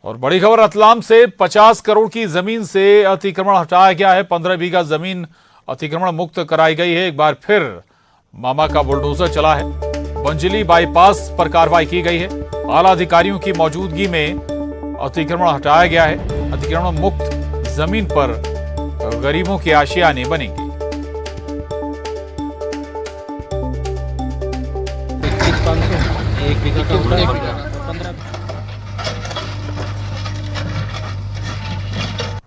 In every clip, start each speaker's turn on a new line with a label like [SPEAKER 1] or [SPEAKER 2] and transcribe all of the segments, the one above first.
[SPEAKER 1] और बड़ी खबर रतलाम से 50 करोड़ की जमीन से अतिक्रमण हटाया गया है। 15 बीघा जमीन अतिक्रमण मुक्त कराई गई है। एक बार फिर मामा का बुलडोजर चला है। बंजली बाईपास पर कार्रवाई की गई है। आला अधिकारियों की मौजूदगी में अतिक्रमण हटाया गया है। अतिक्रमण मुक्त जमीन पर गरीबों की आशियाने बनेंगी।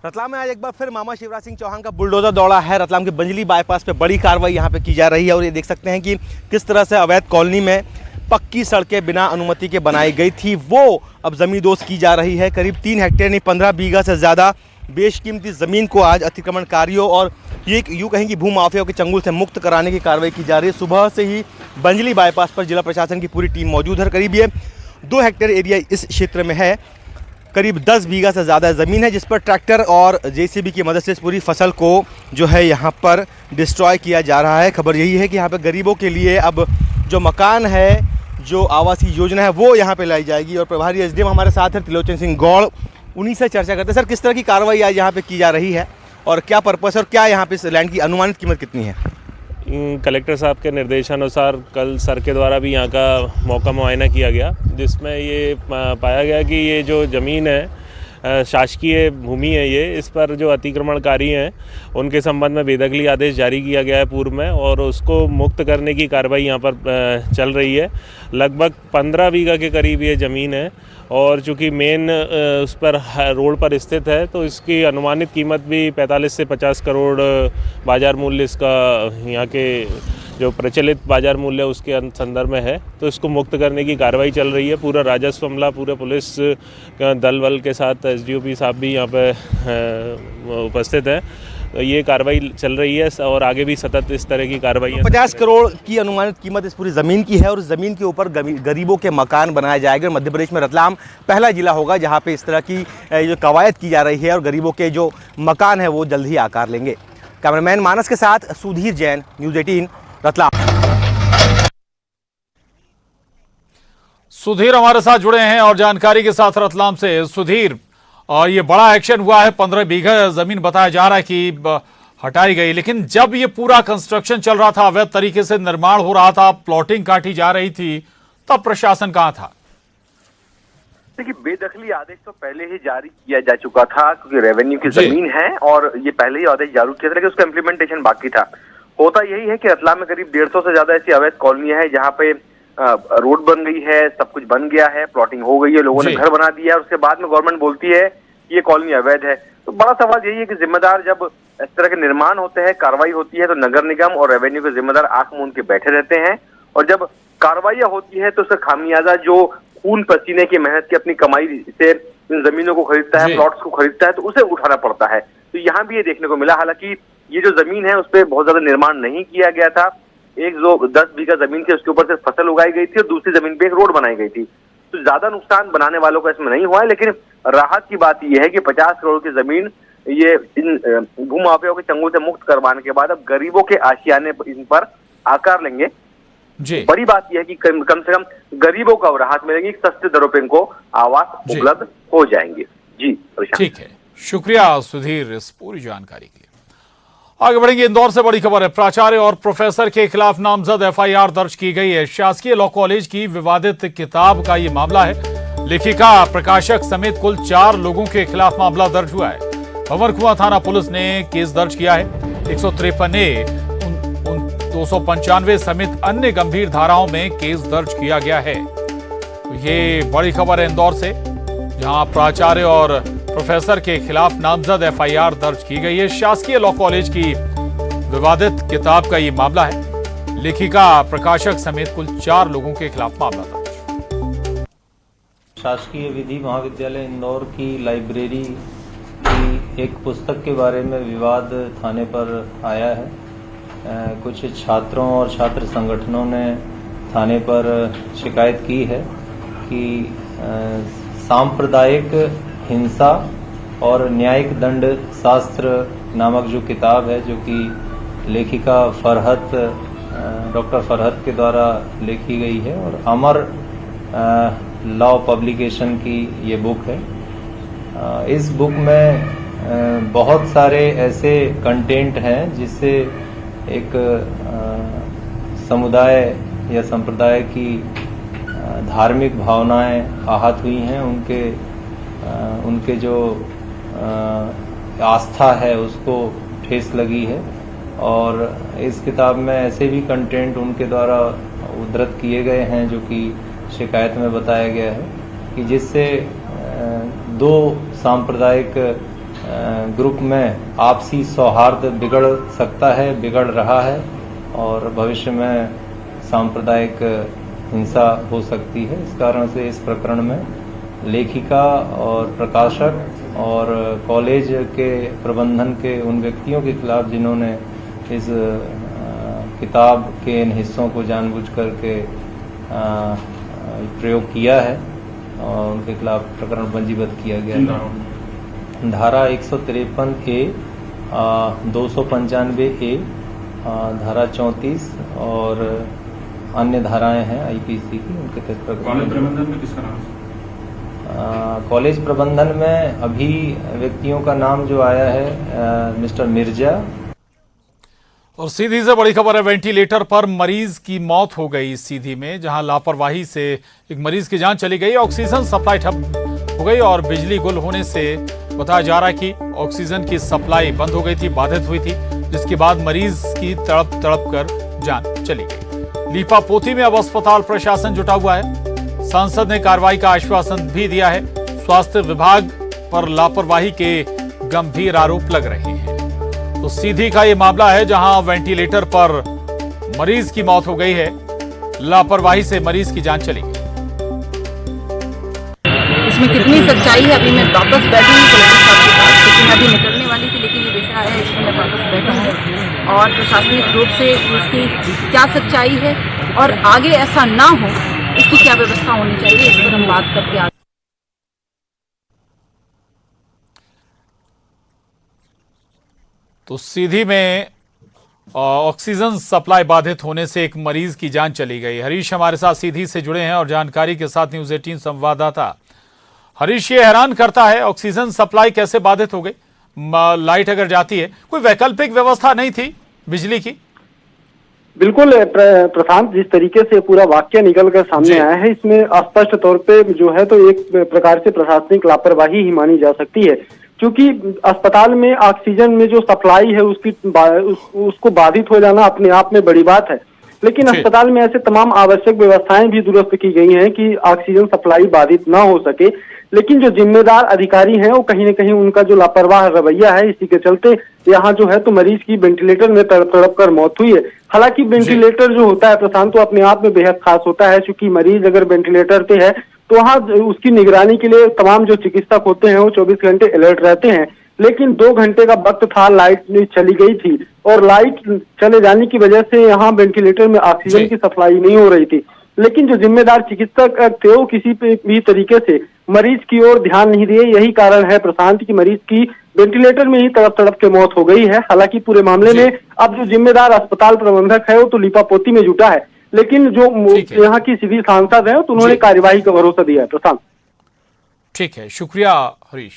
[SPEAKER 2] रतलाम में आज एक बार फिर मामा शिवराज सिंह चौहान का बुलडोजर दौड़ा है। रतलाम के बंजली बाईपास पे बड़ी कार्रवाई यहाँ पे की जा रही है और ये देख सकते हैं कि किस तरह से अवैध कॉलोनी में पक्की सड़कें बिना अनुमति के बनाई गई थी, वो अब जमींदोज की जा रही है। करीब 3 हेक्टेयर नहीं 15 बीघा से ज़्यादा बेशकीमती ज़मीन को आज अतिक्रमणकारियों और ये यूँ कहें कि भूमाफियाओं के चंगुल से मुक्त कराने की कार्रवाई की जा रही है। सुबह से ही बंजली बाईपास पर जिला प्रशासन की पूरी टीम मौजूद है। करीब ये 2 हेक्टेयर एरिया इस क्षेत्र में है। करीब 10 बीघा से ज़्यादा ज़मीन है जिस पर ट्रैक्टर और जेसीबी की मदद से इस पूरी फसल को जो है यहाँ पर डिस्ट्रॉय किया जा रहा है। खबर यही है कि यहाँ पर गरीबों के लिए अब जो मकान है, जो आवासीय योजना है, वो यहाँ पे लाई जाएगी। और प्रभारी एसडीएम हमारे साथ है त्रिलोचन सिंह गौड़, उन्हीं से चर्चा करते हैं। सर, किस तरह की कार्रवाई आज यहाँ पे की जा रही है और क्या पर्पस और क्या यहाँ पे इस लैंड की अनुमानित कीमत कितनी है?
[SPEAKER 3] कलेक्टर साहब के निर्देशानुसार कल सर के द्वारा भी यहाँ का मौका मुआयना किया गया, जिसमें ये पाया गया कि ये जो ज़मीन है शासकीय भूमि है, ये इस पर जो अतिक्रमणकारी हैं उनके संबंध में बेदखली आदेश जारी किया गया है पूर्व में और उसको मुक्त करने की कार्रवाई यहाँ पर चल रही है। लगभग 15 बीघा के करीब ये ज़मीन है और चूँकि मेन उस पर रोड पर स्थित है तो इसकी अनुमानित कीमत भी 45 से 50 करोड़ बाज़ार मूल्य इसका यहाँ के जो प्रचलित बाज़ार मूल्य उसके संदर्भ में है। तो इसको मुक्त करने की कार्रवाई चल रही है। पूरा राजस्व अमला, पूरे पुलिस दल बल के साथ एसडीओपी साहब भी यहाँ पे उपस्थित है। तो ये कार्रवाई चल रही है और आगे भी सतत इस तरह की कार्रवाई।
[SPEAKER 2] 50 करोड़ की अनुमानित कीमत इस पूरी ज़मीन की है और ज़मीन के ऊपर गरीबों के मकान बनाए जाएंगे। मध्य प्रदेश में रतलाम पहला जिला होगा जहाँ पे इस तरह की जो कवायद की जा रही है और गरीबों के जो मकान है वो जल्द ही आकार लेंगे। कैमरामैन मानस के साथ सुधीर जैन, न्यूज़ 18 रतलाम।
[SPEAKER 1] सुधीर हमारे साथ जुड़े हैं और जानकारी के साथ रतलाम से। सुधीर, और ये बड़ा एक्शन हुआ है, 15 बीघा जमीन बताया जा रहा है कि हटाई गई, लेकिन जब ये पूरा कंस्ट्रक्शन चल रहा था, अवैध तरीके से निर्माण हो रहा था, प्लॉटिंग काटी जा रही थी, तब प्रशासन कहां था?
[SPEAKER 4] देखिए, बेदखली आदेश तो पहले ही जारी किया जा चुका था क्योंकि रेवेन्यू की जमीन है और ये पहले ही आदेश जारी किया था, लेकिन उसका इम्प्लीमेंटेशन बाकी था। होता यही है कि रतलाम में करीब 150 से ज्यादा ऐसी अवैध कॉलोनियां हैं जहाँ पे रोड बन गई है, सब कुछ बन गया है, प्लॉटिंग हो गई है, लोगों ने घर बना दिया है और उसके बाद में गवर्नमेंट बोलती है ये कॉलोनी अवैध है। तो बड़ा सवाल यही है कि जिम्मेदार जब इस तरह के निर्माण होते हैं, कार्रवाई होती है, तो नगर निगम और रेवेन्यू के जिम्मेदार आंख मूंद के बैठे रहते हैं और जब कार्रवाइयां होती है तो उसका खामियाजा जो खून पसीने की मेहनत की अपनी कमाई से इन जमीनों को खरीदता है, प्लॉट्स को खरीदता है, तो उसे उठाना पड़ता है। तो यहाँ भी ये देखने को मिला, हालांकि ये जो जमीन है उस पर बहुत ज्यादा निर्माण नहीं किया गया था। एक जो 10 बीघा जमीन थी उसके ऊपर से फसल उगाई गई थी और दूसरी जमीन पे एक रोड बनाई गई थी। तो ज्यादा नुकसान बनाने वालों का इसमें नहीं हुआ है, लेकिन राहत की बात यह है कि 50 करोड़ की जमीन ये इन भूमाफियाओं के चंगुल से मुक्त करवाने के बाद अब गरीबों के आशियाने इन पर आकार लेंगे।
[SPEAKER 1] जी,
[SPEAKER 4] बड़ी बात यह है कि कम से कम गरीबों को राहत मिलेगी, सस्ते दरों पे इनको आवास उपलब्ध हो जाएंगे। जी,
[SPEAKER 1] ठीक है, शुक्रिया सुधीर इस पूरी जानकारी के लिए। आगे बढ़ेंगे, इंदौर से बड़ी खबर है। प्राचार्य और प्रोफेसर के खिलाफ नामजद एफआईआर दर्ज की गई है। शासकीय लॉ कॉलेज की विवादित किताब का ये मामला है। लेखिका, प्रकाशक समेत कुल 4 लोगों के खिलाफ मामला दर्ज हुआ है। भंवरकुआं थाना पुलिस ने केस दर्ज किया है। 153A, 295 समेत अन्य गंभीर धाराओं में केस दर्ज किया गया है। तो ये बड़ी खबर है इंदौर से, जहां प्राचार्य और प्रोफेसर के खिलाफ नामजद एफआईआर दर्ज की गई है। शासकीय लॉ कॉलेज की विवादित किताब का ये मामला है। लेखिका, प्रकाशक समेत कुल 4 लोगों के खिलाफ मामला दर्ज।
[SPEAKER 5] शासकीय विधि महाविद्यालय इंदौर की लाइब्रेरी की एक पुस्तक के बारे में विवाद थाने पर आया है। कुछ छात्रों और छात्र संगठनों ने थाने पर शिकायत की है कि सांप्रदायिक हिंसा और न्यायिक दंड शास्त्र नामक जो किताब है, जो कि लेखिका डॉक्टर फरहत के द्वारा लिखी गई है और अमर लॉ पब्लिकेशन की ये बुक है। इस बुक में बहुत सारे ऐसे कंटेंट हैं जिससे एक समुदाय या संप्रदाय की धार्मिक भावनाएं आहत हुई हैं, उनके जो आस्था है उसको ठेस लगी है। और इस किताब में ऐसे भी कंटेंट उनके द्वारा उद्धृत किए गए हैं जो कि शिकायत में बताया गया है कि जिससे दो सांप्रदायिक ग्रुप में आपसी सौहार्द बिगड़ सकता है, बिगड़ रहा है और भविष्य में सांप्रदायिक हिंसा हो सकती है। इस कारण से इस प्रकरण में लेखिका और प्रकाशक और कॉलेज के प्रबंधन के उन व्यक्तियों के खिलाफ जिन्होंने इस किताब के इन हिस्सों को जानबूझ करके प्रयोग किया है और उनके खिलाफ प्रकरण पंजीबद्ध किया गया है। धारा 153A, 295A, धारा 34 और अन्य धाराएं हैं आईपीसी की, उनके तहत प्रकरण।
[SPEAKER 6] कॉलेज प्रबंधन में किसका नाम है?
[SPEAKER 5] कॉलेज प्रबंधन में अभी व्यक्तियों का नाम जो आया है मिस्टर मिर्जा।
[SPEAKER 1] और सीधी से बड़ी खबर है, वेंटिलेटर पर मरीज की मौत हो गई सीधी में, जहां लापरवाही से एक मरीज की जान चली गई। ऑक्सीजन सप्लाई ठप हो गई और बिजली गुल होने से बताया जा रहा है कि ऑक्सीजन की सप्लाई बंद हो गई थी, बाधित हुई थी, जिसके बाद मरीज की तड़प तड़प कर जान चली गई। लीपापोती में अब अस्पताल प्रशासन जुटा हुआ है। सांसद ने कार्रवाई का आश्वासन भी दिया है। स्वास्थ्य विभाग पर लापरवाही के गंभीर आरोप लग रहे हैं। तो सीधी का ये मामला है जहां वेंटिलेटर पर मरीज की मौत हो गई है, लापरवाही से मरीज की जान चली गई।
[SPEAKER 7] इसमें कितनी सच्चाई है अभी मैं वापस बैठूंगी कलेक्टर साहब के पास, क्योंकि मैं अभी निकलने वाली थी, लेकिन ये विषय आया है इसमें मैं वापस बैठूंगी और प्रशासनिक रूप से इसकी क्या सच्चाई है और आगे ऐसा ना हो इसकी क्या व्यवस्था होनी चाहिए, इस पर हम बात करके आगे।
[SPEAKER 1] तो सीधी में ऑक्सीजन सप्लाई बाधित होने से एक मरीज की जान चली गई। हरीश हमारे साथ सीधी से जुड़े हैं और जानकारी के साथ न्यूज़ 18 संवाददाता। हरीश, ये हैरान करता है, ऑक्सीजन सप्लाई कैसे बाधित हो गई? लाइट अगर जाती है, कोई वैकल्पिक व्यवस्था नहीं थी बिजली की?
[SPEAKER 8] बिल्कुल प्रशांत, जिस तरीके से पूरा वाक्य निकल कर सामने आया है, इसमें स्पष्ट तौर पे जो है तो एक प्रकार से प्रशासनिक लापरवाही ही मानी जा सकती है, क्योंकि अस्पताल में ऑक्सीजन में जो सप्लाई है उसको बाधित हो जाना अपने आप में बड़ी बात है। लेकिन अस्पताल में ऐसे तमाम आवश्यक व्यवस्थाएं भी दुरुस्त की गई हैं कि ऑक्सीजन सप्लाई बाधित ना हो सके। लेकिन जो जिम्मेदार अधिकारी हैं वो कहीं न कहीं उनका जो लापरवाह रवैया है, इसी के चलते यहाँ जो है तो मरीज की वेंटिलेटर में तड़प कर मौत हुई है। हालांकि वेंटिलेटर जो होता है प्रशांत, तो अपने आप में बेहद खास होता है, क्योंकि मरीज अगर वेंटिलेटर पे है तो वहाँ उसकी निगरानी के लिए तमाम जो चिकित्सक होते हैं वो 24 घंटे अलर्ट रहते हैं। लेकिन 2 घंटे का वक्त था, लाइट चली गई थी और लाइट चले जाने की वजह से यहाँ वेंटिलेटर में ऑक्सीजन की सप्लाई नहीं हो रही थी। लेकिन जो जिम्मेदार चिकित्सक थे वो किसी भी तरीके से मरीज की ओर ध्यान नहीं दिए। यही कारण है प्रशांत की मरीज की वेंटिलेटर में ही तड़प के मौत हो गई है। हालांकि पूरे मामले में अब जो जिम्मेदार अस्पताल प्रबंधक है वो तो लीपापोती में जुटा है, लेकिन जो यहाँ की सीधी सांसद है तो उन्होंने कार्यवाही का भरोसा दिया है। प्रशांत,
[SPEAKER 1] ठीक है, शुक्रिया हरीश।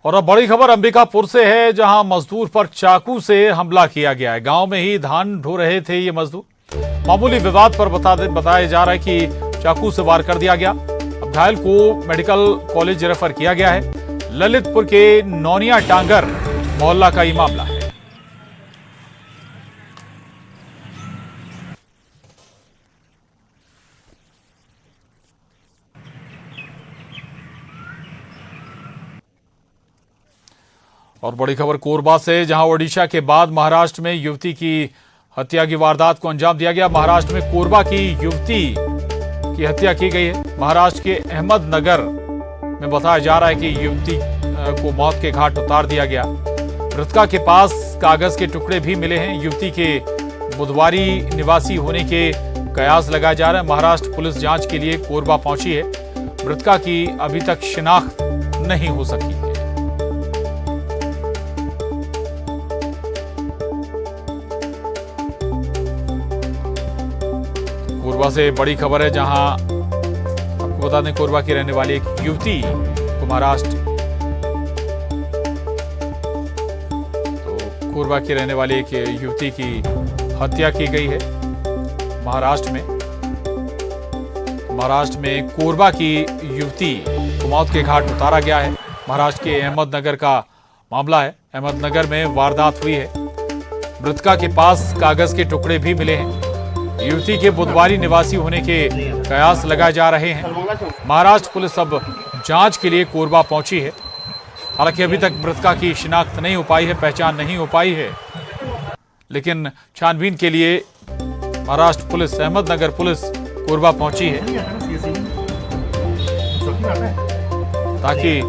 [SPEAKER 1] और अब बड़ी खबर अंबिकापुर से है, जहां मजदूर पर चाकू से हमला किया गया है। गांव में ही धान ढो रहे थे ये मजदूर। मामूली विवाद पर बताया जा रहा है कि चाकू से वार कर दिया गया। अब घायल को मेडिकल कॉलेज रेफर किया गया है। ललितपुर के नौनिया टांगर मोहल्ला का ये मामला है। और बड़ी खबर कोरबा से, जहां ओडिशा के बाद महाराष्ट्र में युवती की हत्या की वारदात को अंजाम दिया गया। महाराष्ट्र में कोरबा की युवती की हत्या की गई है। महाराष्ट्र के अहमदनगर में बताया जा रहा है कि युवती को मौत के घाट उतार दिया गया। मृतका के पास कागज के टुकड़े भी मिले हैं। युवती के बुधवारी निवासी होने के कयास लगाया जा रहा है। महाराष्ट्र पुलिस जांच के लिए कोरबा पहुंची है। मृतका की अभी तक शिनाख्त नहीं हो सकी है। कोरबा से बड़ी खबर है, जहां आपको बता दें कोरबा की रहने वाली एक युवती को महाराष्ट्र कोरबा की रहने वाली एक युवती की हत्या की गई है। महाराष्ट्र में कोरबा की युवती को मौत के घाट उतारा गया है। महाराष्ट्र के अहमदनगर का मामला है। अहमदनगर में वारदात हुई है। मृतका के पास कागज के टुकड़े भी मिले हैं। युवती के बुधवारी निवासी होने के कयास लगाए जा रहे हैं। महाराष्ट्र पुलिस अब जांच के लिए कोरबा पहुंची है। हालांकि अभी तक मृतका की शिनाख्त नहीं हो पाई है, पहचान नहीं हो पाई है, लेकिन छानबीन के लिए महाराष्ट्र पुलिस, अहमदनगर पुलिस कोरबा पहुंची है ताकि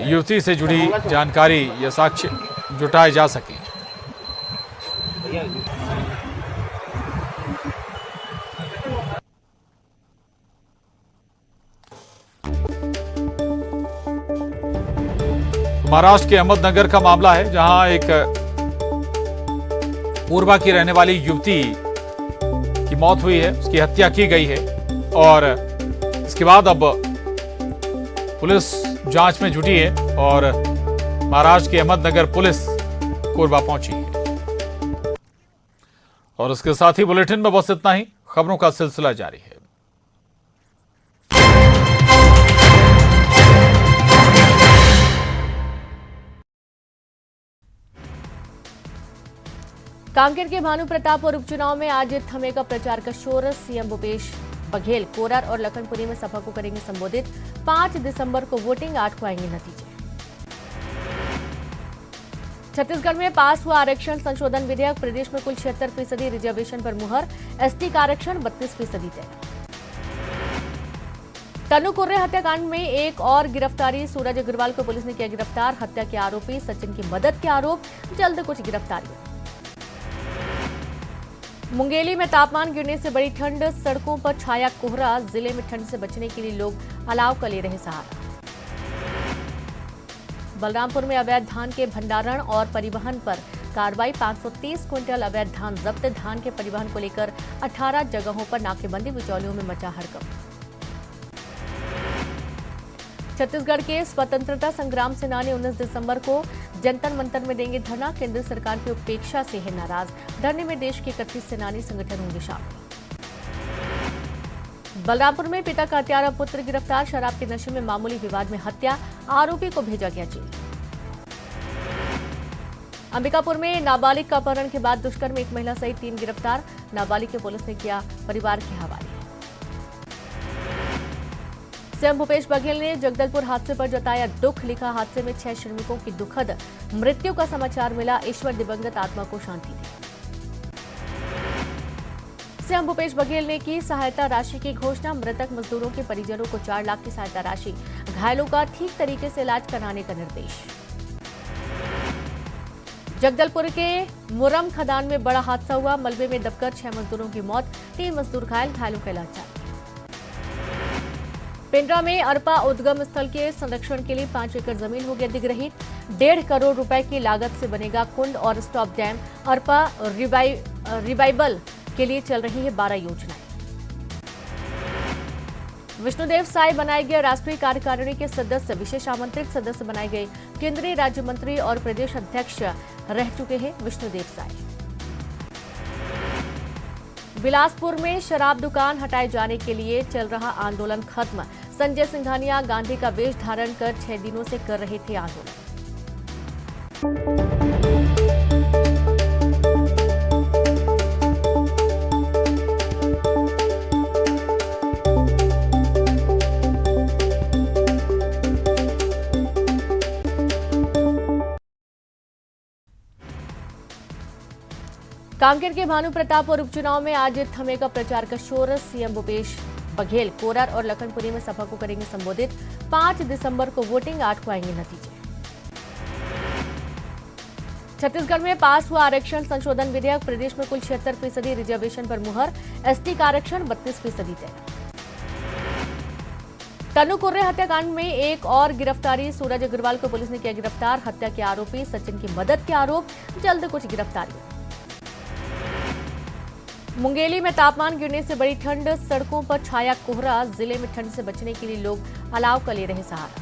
[SPEAKER 1] युवती से जुड़ी जानकारी या साक्ष्य जुटाए जा सके। महाराष्ट्र के अहमदनगर का मामला है, जहां एक कोरबा की रहने वाली युवती की मौत हुई है, उसकी हत्या की गई है और इसके बाद अब पुलिस जांच में जुटी है और महाराष्ट्र के अहमदनगर पुलिस कोरबा पहुंची है। और इसके साथ ही बुलेटिन में बस इतना ही। खबरों का सिलसिला जारी है।
[SPEAKER 9] कांकेर के भानु प्रतापपुर उपचुनाव में आज थमेगा प्रचार का शोर। सीएम भूपेश बघेल कोरार और लखनपुरी में सभा को करेंगे संबोधित। 5 दिसंबर को वोटिंग, 8 को आएंगे नतीजे। छत्तीसगढ़ में पास हुआ आरक्षण संशोधन विधेयक। प्रदेश में कुल 76% रिजर्वेशन पर मुहर। एसटी का आरक्षण 32% तय। तनु कुर्रे हत्याकांड में एक और गिरफ्तारी। सूरज अग्रवाल को पुलिस ने किया गिरफ्तार। हत्या के आरोपी सचिन की मदद के आरोप। जल्द कुछ गिरफ्तारियां। मुंगेली में तापमान गिरने से बड़ी ठंड। सड़कों पर छाया कोहरा। जिले में ठंड से बचने के लिए लोग अलाव का ले रहे सहारा। बलरामपुर में अवैध धान के भंडारण और परिवहन पर कार्रवाई। 530 क्विंटल अवैध धान जब्त। धान के परिवहन को लेकर 18 जगहों पर नाकेबंदी। बिचौलियों में मचा हड़कंप। छत्तीसगढ़ के स्वतंत्रता संग्राम सेनानी 19 दिसंबर को जनता मंतर में देंगे धरना। केंद्र सरकार की उपेक्षा से है नाराज। धरने में देश के 31 सेनानी संगठन होंगे शामिल। बलरामपुर में पिता का हत्यारा पुत्र गिरफ्तार। शराब के नशे में मामूली विवाद में हत्या। आरोपी को भेजा गया जेल। अंबिकापुर में नाबालिग का अपहरण के बाद दुष्कर्म, एक महिला सहित 3 गिरफ्तार। नाबालिग के पुलिस ने किया परिवार के हवाले। सीएम भूपेश बघेल ने जगदलपुर हादसे पर जताया दुख। लिखा, हादसे में 6 श्रमिकों की दुखद मृत्यु का समाचार मिला। ईश्वर दिवंगत आत्मा को शांति दे। सीएम भूपेश बघेल ने की सहायता राशि की घोषणा। मृतक मजदूरों के परिजनों को 4 लाख की सहायता राशि। घायलों का ठीक तरीके से इलाज कराने का निर्देश। जगदलपुर के मुरम खदान में बड़ा हादसा हुआ। मलबे में दबकर 6 मजदूरों की मौत। 3 मजदूर घायल। घायलों का इलाज जारी। पेंड्रा में अरपा उद्गम स्थल के संरक्षण के लिए 5 एकड़ जमीन होगी अधिग्रहित। 1.5 करोड़ रुपए की लागत से बनेगा कुंड और स्टॉप डैम। अरपा रिवाइवल के लिए चल रही है 12 योजनाएं। विष्णुदेव साय बनाए गए राष्ट्रीय कार्यकारिणी के सदस्य। विशेष आमंत्रित सदस्य बनाए गए। केंद्रीय राज्य मंत्री और प्रदेश अध्यक्ष रह चुके हैं विष्णुदेव साय। बिलासपुर में शराब दुकान हटाए जाने के लिए चल रहा आंदोलन खत्म। संजय सिंघानिया गांधी का वेश धारण कर 6 दिनों से कर रहे थे आंदोलन। कांकेर के भानु प्रतापपुर उपचुनाव में आज थमेगा प्रचार का शोर। सीएम भूपेश बघेल कोरार और लखनपुरी में सभा को करेंगे संबोधित। 5 दिसंबर को वोटिंग, 8 को आएंगे नतीजे। छत्तीसगढ़ में पास हुआ आरक्षण संशोधन विधेयक। प्रदेश में कुल 76% रिजर्वेशन पर मुहर। एसटी का आरक्षण 32% तय। तनु कुर्रे हत्याकांड में एक और गिरफ्तारी। सूरज अग्रवाल को पुलिस ने किया गिरफ्तार। हत्या के आरोपी सचिन की मदद के आरोप। जल्द कुछ गिरफ्तारियां। मुंगेली में तापमान गिरने से बड़ी ठंड। सड़कों पर छाया कोहरा। जिले में ठंड से बचने के लिए लोग अलाव का ले रहे सहारा।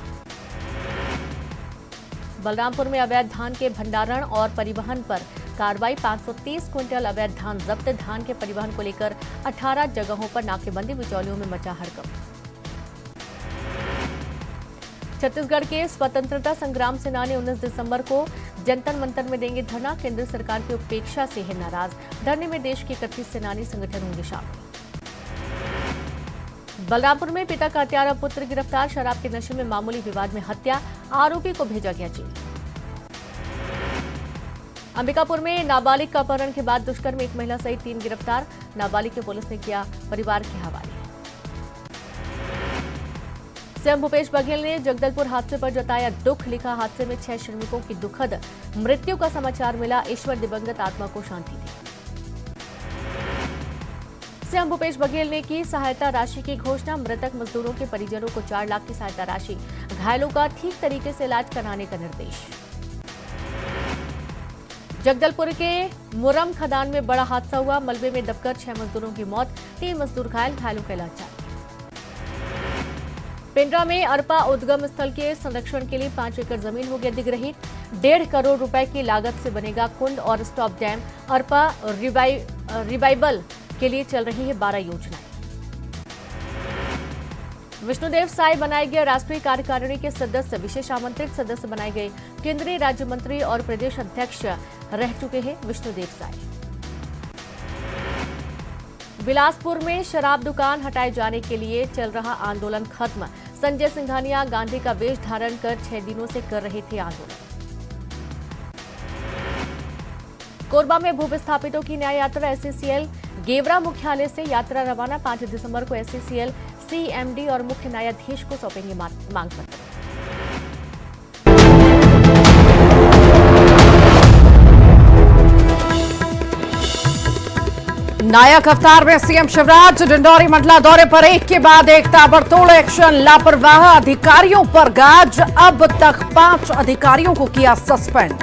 [SPEAKER 9] बलरामपुर में अवैध धान के भंडारण और परिवहन पर कार्रवाई 530 क्विंटल अवैध धान जब्त। धान के परिवहन को लेकर 18 जगहों पर नाकेबंदी। बिचौलियों में मचा हड़कंप। छत्तीसगढ़ के स्वतंत्रता संग्राम सेनानी 19 दिसंबर को जंतर मंतर में देंगे धरना। केंद्र सरकार की उपेक्षा से है नाराज। धरने में देश के 31 सेनानी संगठन होंगे शामिल। बलरामपुर में पिता का हत्यारा पुत्र गिरफ्तार। शराब के नशे में मामूली विवाद में हत्या। आरोपी को भेजा गया जेल। अंबिकापुर में नाबालिग का अपहरण के बाद दुष्कर्म, एक महिला सहित 3 गिरफ्तार। नाबालिग को पुलिस ने किया परिवार के हवाले। सीएम भूपेश बघेल ने जगदलपुर हादसे पर जताया दुख। लिखा, हादसे में 6 श्रमिकों की दुखद मृत्यु का समाचार मिला। ईश्वर दिवंगत आत्मा को शांति दे। सीएम भूपेश बघेल ने की सहायता राशि की घोषणा। मृतक मजदूरों के परिजनों को 4 लाख की सहायता राशि। घायलों का ठीक तरीके से इलाज कराने का निर्देश। जगदलपुर के मुरम खदान में बड़ा हादसा हुआ। मलबे में दबकर 6 मजदूरों की मौत। 3 मजदूर घायल। घायलों का इलाज जारी। पेंड्रा में अरपा उद्गम स्थल के संरक्षण के लिए 5 एकड़ जमीन हो गया अधिग्रहित। 1.5 करोड़ रुपए की लागत से बनेगा कुंड और स्टॉप डैम। अरपा रिवाइवल के लिए चल रही है 12 योजनाएं। विष्णुदेव साय बनाए गए राष्ट्रीय कार्यकारिणी के सदस्य। विशेष आमंत्रित सदस्य बनाए गए। केंद्रीय राज्य मंत्री और प्रदेश अध्यक्ष रह चुके हैं विष्णुदेव साय। बिलासपुर में शराब दुकान हटाए जाने के लिए चल रहा आंदोलन खत्म। संजय सिंघानिया गांधी का वेश धारण कर 6 दिनों से कर रहे थे आंदोलन। कोरबा में भूविस्थापितों की न्याय यात्रा। एससीसीएल गेवरा मुख्यालय से यात्रा रवाना। 5 दिसंबर को एससीसीएल सीएमडी और मुख्य न्यायाधीश को सौंपेंगे मांग पत्र।
[SPEAKER 10] नायक अवतार में सीएम शिवराज। डिंडौरी मंडला दौरे पर एक के बाद एक ताबड़तोड़ एक्शन। लापरवाह अधिकारियों पर गाज। अब तक 5 अधिकारियों को किया सस्पेंड।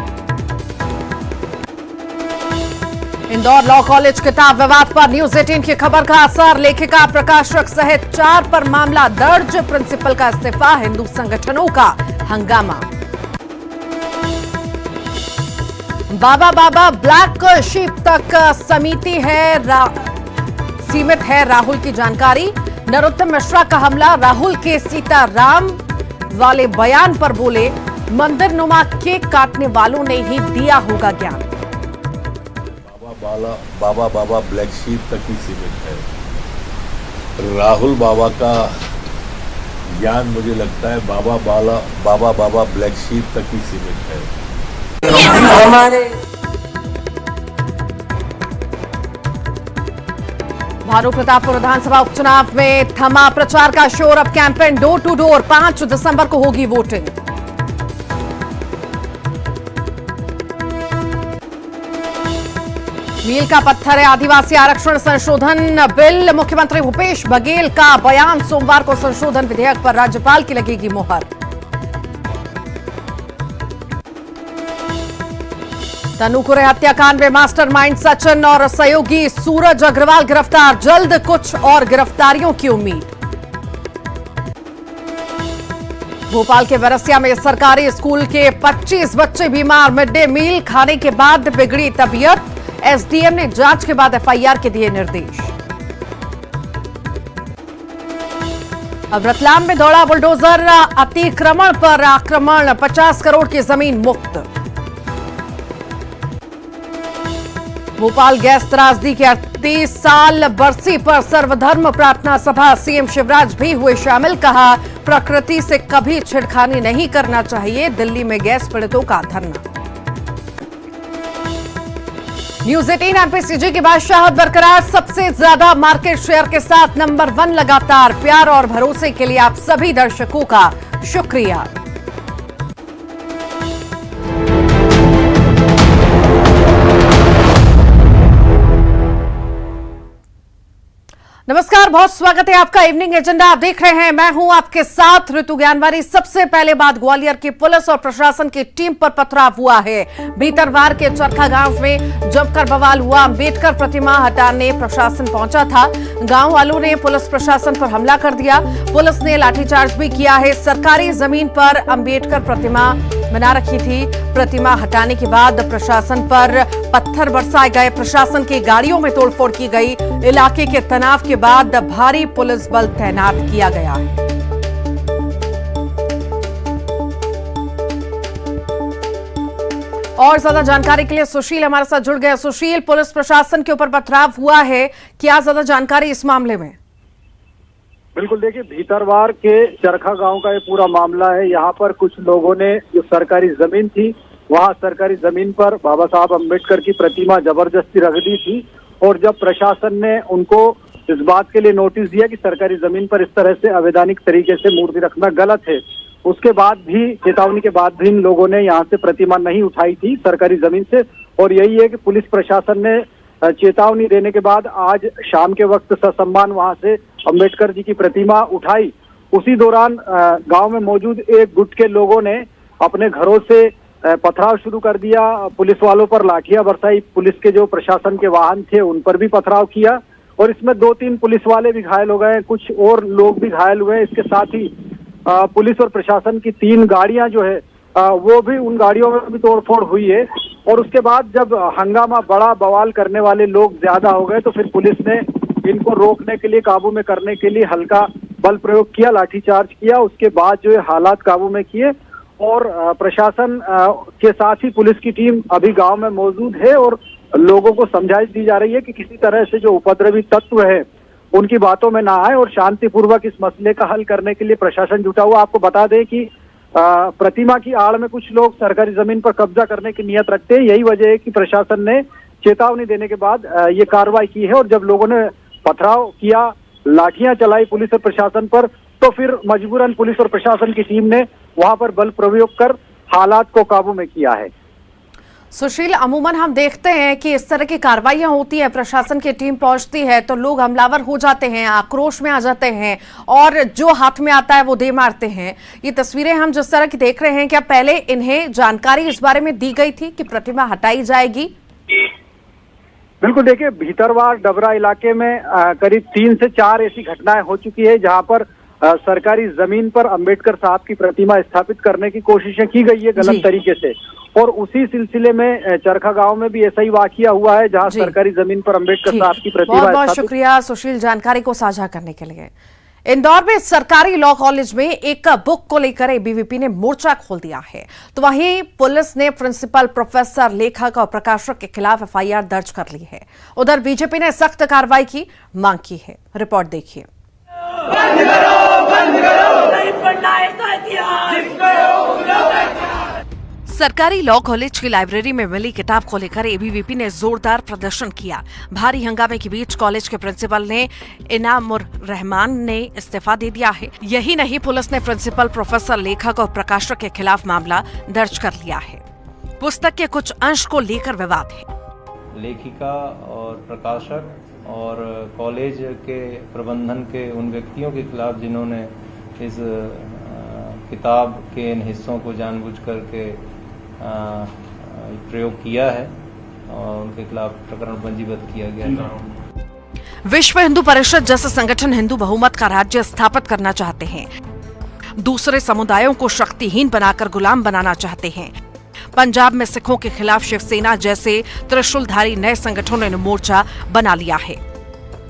[SPEAKER 10] इंदौर लॉ कॉलेज किताब विवाद पर न्यूज 18 की खबर का असर। लेखिका, प्रकाशक सहित 4 पर मामला दर्ज। प्रिंसिपल का इस्तीफा। हिंदू संगठनों का हंगामा। बाबा ब्लैक शीप तक सीमित है राहुल की जानकारी। नरोत्तम मिश्रा का हमला। राहुल के सीताराम वाले बयान पर बोले, मंदिर नुमा केक काटने वालों ने ही दिया होगा ज्ञान।
[SPEAKER 11] बाबा ब्लैक शीप तक ही सीमित है। राहुल बाबा का ज्ञान मुझे लगता है बाबा ब्लैक शीप तक ही सीमित है।
[SPEAKER 10] भानु प्रतापपुर विधानसभा उपचुनाव में थमा प्रचार का शोर। अब कैंपेन डोर टू डोर। 5 दिसंबर को होगी वोटिंग। मील का पत्थर है आदिवासी आरक्षण संशोधन बिल। मुख्यमंत्री भूपेश बघेल का बयान। सोमवार को संशोधन विधेयक पर राज्यपाल की लगेगी मुहर। तनुकुरे हत्याकांड में मास्टरमाइंड सचिन और सहयोगी सूरज अग्रवाल गिरफ्तार। जल्द कुछ और गिरफ्तारियों की उम्मीद। भोपाल के बरसिया में सरकारी स्कूल के 25 बच्चे बीमार। मिड डे मील खाने के बाद बिगड़ी तबीयत। एसडीएम ने जांच के बाद एफआईआर के दिए निर्देश। अब रतलाम में दौड़ा बुलडोजर। अतिक्रमण पर आक्रमण। 50 करोड़ की जमीन मुक्त। भोपाल गैस त्रासदी के 38 साल बरसी पर सर्वधर्म प्रार्थना सभा। सीएम शिवराज भी हुए शामिल। कहा, प्रकृति से कभी छेड़खानी नहीं करना चाहिए। दिल्ली में गैस पीड़ितों का धरना। न्यूज 18 एमपीसीजी की बादशाहत बरकरार। सबसे ज्यादा मार्केट शेयर के साथ नंबर 1 लगातार। प्यार और भरोसे के लिए आप सभी दर्शकों का शुक्रिया। नमस्कार, बहुत स्वागत है आपका। इवनिंग एजेंडा आप देख रहे हैं। मैं हूं आपके साथ ऋतु ज्ञानवारी। सबसे पहले बात ग्वालियर की पुलिस और प्रशासन की टीम पर पथराव हुआ है। भीतरवार के चरखा गांव में जमकर बवाल हुआ। अंबेडकर प्रतिमा हटाने प्रशासन पहुंचा था। गांव वालों ने पुलिस प्रशासन पर हमला कर दिया। पुलिस ने लाठीचार्ज भी किया है। सरकारी जमीन पर अंबेडकर प्रतिमा बना रखी थी। प्रतिमा हटाने के बाद प्रशासन पर पत्थर बरसाए गए, प्रशासन की गाड़ियों में तोड़फोड़ की गई। इलाके के तनाव के बाद भारी पुलिस बल तैनात किया गया है। और ज्यादा जानकारी के लिए सुशील हमारे साथ जुड़ गए। सुशील, पुलिस प्रशासन के ऊपर पथराव हुआ है, क्या ज्यादा जानकारी इस मामले में?
[SPEAKER 8] बिल्कुल, देखिए भीतरवार के चरखा गांव का ये पूरा मामला है। यहाँ पर कुछ लोगों ने जो सरकारी जमीन थी, वहाँ सरकारी जमीन पर बाबा साहब अम्बेडकर की प्रतिमा जबरदस्ती रख दी थी। और जब प्रशासन ने उनको इस बात के लिए नोटिस दिया कि सरकारी जमीन पर इस तरह से अवैधानिक तरीके से मूर्ति रखना गलत है, उसके बाद भी, चेतावनी के बाद भी इन लोगों ने यहाँ से प्रतिमा नहीं उठाई थी सरकारी जमीन से। और यही है कि पुलिस प्रशासन ने चेतावनी देने के बाद आज शाम के वक्त ससम्मान वहां से अंबेडकर जी की प्रतिमा उठाई। उसी दौरान गांव में मौजूद एक गुट के लोगों ने अपने घरों से पथराव शुरू कर दिया, पुलिस वालों पर लाठियां बरसाई, पुलिस के जो प्रशासन के वाहन थे उन पर भी पथराव किया और इसमें 2-3 पुलिस वाले भी घायल हो गए, कुछ और लोग भी घायल हुए। इसके साथ ही पुलिस और प्रशासन की 3 गाड़ियां जो है वो भी, उन गाड़ियों में भी तोड़फोड़ हुई है। और उसके बाद जब हंगामा, बड़ा बवाल करने वाले लोग ज्यादा हो गए तो फिर पुलिस ने इनको रोकने के लिए, काबू में करने के लिए हल्का बल प्रयोग किया, लाठीचार्ज किया। उसके बाद जो है हालात काबू में किए और प्रशासन के साथ ही पुलिस की टीम अभी गांव में मौजूद है और लोगों को समझाइश दी जा रही है कि किसी तरह से जो उपद्रवी तत्व है उनकी बातों में ना आए और शांतिपूर्वक इस मसले का हल करने के लिए प्रशासन जुटा हुआ। आपको बता दें कि प्रतिमा की आड़ में कुछ लोग सरकारी जमीन पर कब्जा करने की नियत रखते हैं। यही वजह है कि प्रशासन ने चेतावनी देने के बाद ये कार्रवाई की है। और जब लोगों ने पथराव किया, लाठियां चलाई पुलिस और प्रशासन पर, तो फिर मजबूरन पुलिस और प्रशासन की टीम ने वहां पर बल प्रयोग कर हालात को काबू में किया है।
[SPEAKER 10] सुशील, अमूमन हम देखते हैं कि इस तरह की कार्रवाइयां होती है, प्रशासन की टीम पहुंचती है तो लोग हमलावर हो जाते हैं, आक्रोश में आ जाते हैं और जो हाथ में आता है वो दे मारते हैं। ये तस्वीरें हम जिस तरह की देख रहे हैं, क्या पहले इन्हें जानकारी इस बारे में दी गई थी कि प्रतिमा हटाई जाएगी?
[SPEAKER 8] बिल्कुल, देखिए भीतरवार डबरा इलाके में करीब 3 से 4 ऐसी घटनाएं हो चुकी है जहां पर सरकारी जमीन पर अंबेडकर साहब की प्रतिमा स्थापित करने की कोशिशें की गई है गलत तरीके से। और उसी सिलसिले में चरखा गांव में भी ऐसा ही वाकया हुआ है जहां सरकारी जमीन पर अंबेडकर साहब की प्रतिमा।
[SPEAKER 10] बहुत बहुत शुक्रिया सुशील जानकारी को साझा करने के लिए। इंदौर में सरकारी लॉ कॉलेज में एक बुक को लेकर एबीवीपी ने मोर्चा खोल दिया है, तो वहीं पुलिस ने प्रिंसिपल, प्रोफेसर, लेखक और प्रकाशक के खिलाफ एफआईआर दर्ज कर ली है। उधर बीजेपी ने सख्त कार्रवाई की मांग की है। रिपोर्ट देखिए।
[SPEAKER 12] बंद करो, बंद करो, नहीं पढ़ना है तो
[SPEAKER 10] सरकारी लॉ कॉलेज की लाइब्रेरी में मिली किताब को लेकर एबीवीपी ने जोरदार प्रदर्शन किया। भारी हंगामे के बीच कॉलेज के प्रिंसिपल ने इनामुर रहमान ने इस्तीफा दे दिया है। यही नहीं, पुलिस ने प्रिंसिपल, प्रोफेसर, लेखक और प्रकाशक के खिलाफ मामला दर्ज कर लिया है। पुस्तक के कुछ अंश को लेकर विवाद है।
[SPEAKER 5] लेखिका और प्रकाशक और कॉलेज के प्रबंधन के उन व्यक्तियों के खिलाफ जिन्होंने इस किताब के इन हिस्सों को जानबूझ करके प्रयोग किया है और उनके खिलाफ प्रकरण पंजीबद्ध किया गया है।
[SPEAKER 10] विश्व हिंदू परिषद जैसे संगठन हिंदू बहुमत का राज्य स्थापित करना चाहते हैं, दूसरे समुदायों को शक्तिहीन बनाकर गुलाम बनाना चाहते हैं। पंजाब में सिखों के खिलाफ शिवसेना जैसे त्रिशूलधारी नए संगठनों ने मोर्चा बना लिया है।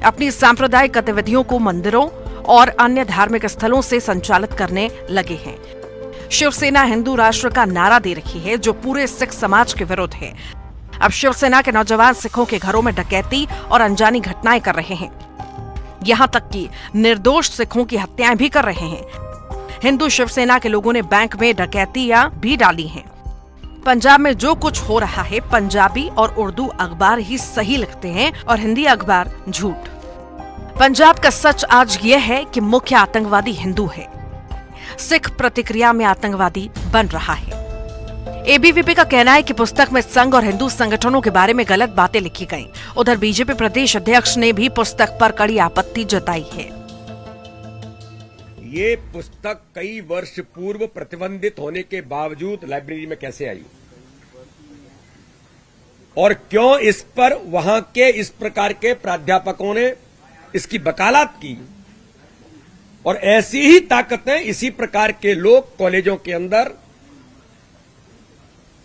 [SPEAKER 10] अपनी सांप्रदायिक गतिविधियों को मंदिरों और अन्य धार्मिक स्थलों से संचालित करने लगे हैं। शिवसेना हिंदू राष्ट्र का नारा दे रही है, जो पूरे सिख समाज के विरुद्ध है। अब शिवसेना के नौजवान सिखों के घरों में डकैती और अनजानी घटनाएं कर रहे हैं, यहां तक कि निर्दोष सिखों की हत्याएं भी कर रहे हैं। हिंदू शिवसेना के लोगों ने बैंक में डकैतियां भी डाली हैं। पंजाब में जो कुछ हो रहा है, पंजाबी और उर्दू अखबार ही सही लिखते हैं और हिंदी अखबार झूठ। पंजाब का सच आज यह है कि मुख्य आतंकवादी हिंदू है, सिख प्रतिक्रिया में आतंकवादी बन रहा है। एबीवीपी का कहना है कि पुस्तक में संघ और हिंदू संगठनों के बारे में गलत बातें लिखी गईं। उधर बीजेपी प्रदेश अध्यक्ष ने भी पुस्तक पर कड़ी आपत्ति जताई है।
[SPEAKER 13] ये पुस्तक कई वर्ष पूर्व प्रतिबंधित होने के बावजूद लाइब्रेरी में कैसे आई और क्यों इस पर वहां के इस प्रकार के प्राध्यापकों ने इसकी वकालत की, और ऐसी ही ताकतें, इसी प्रकार के लोग कॉलेजों के अंदर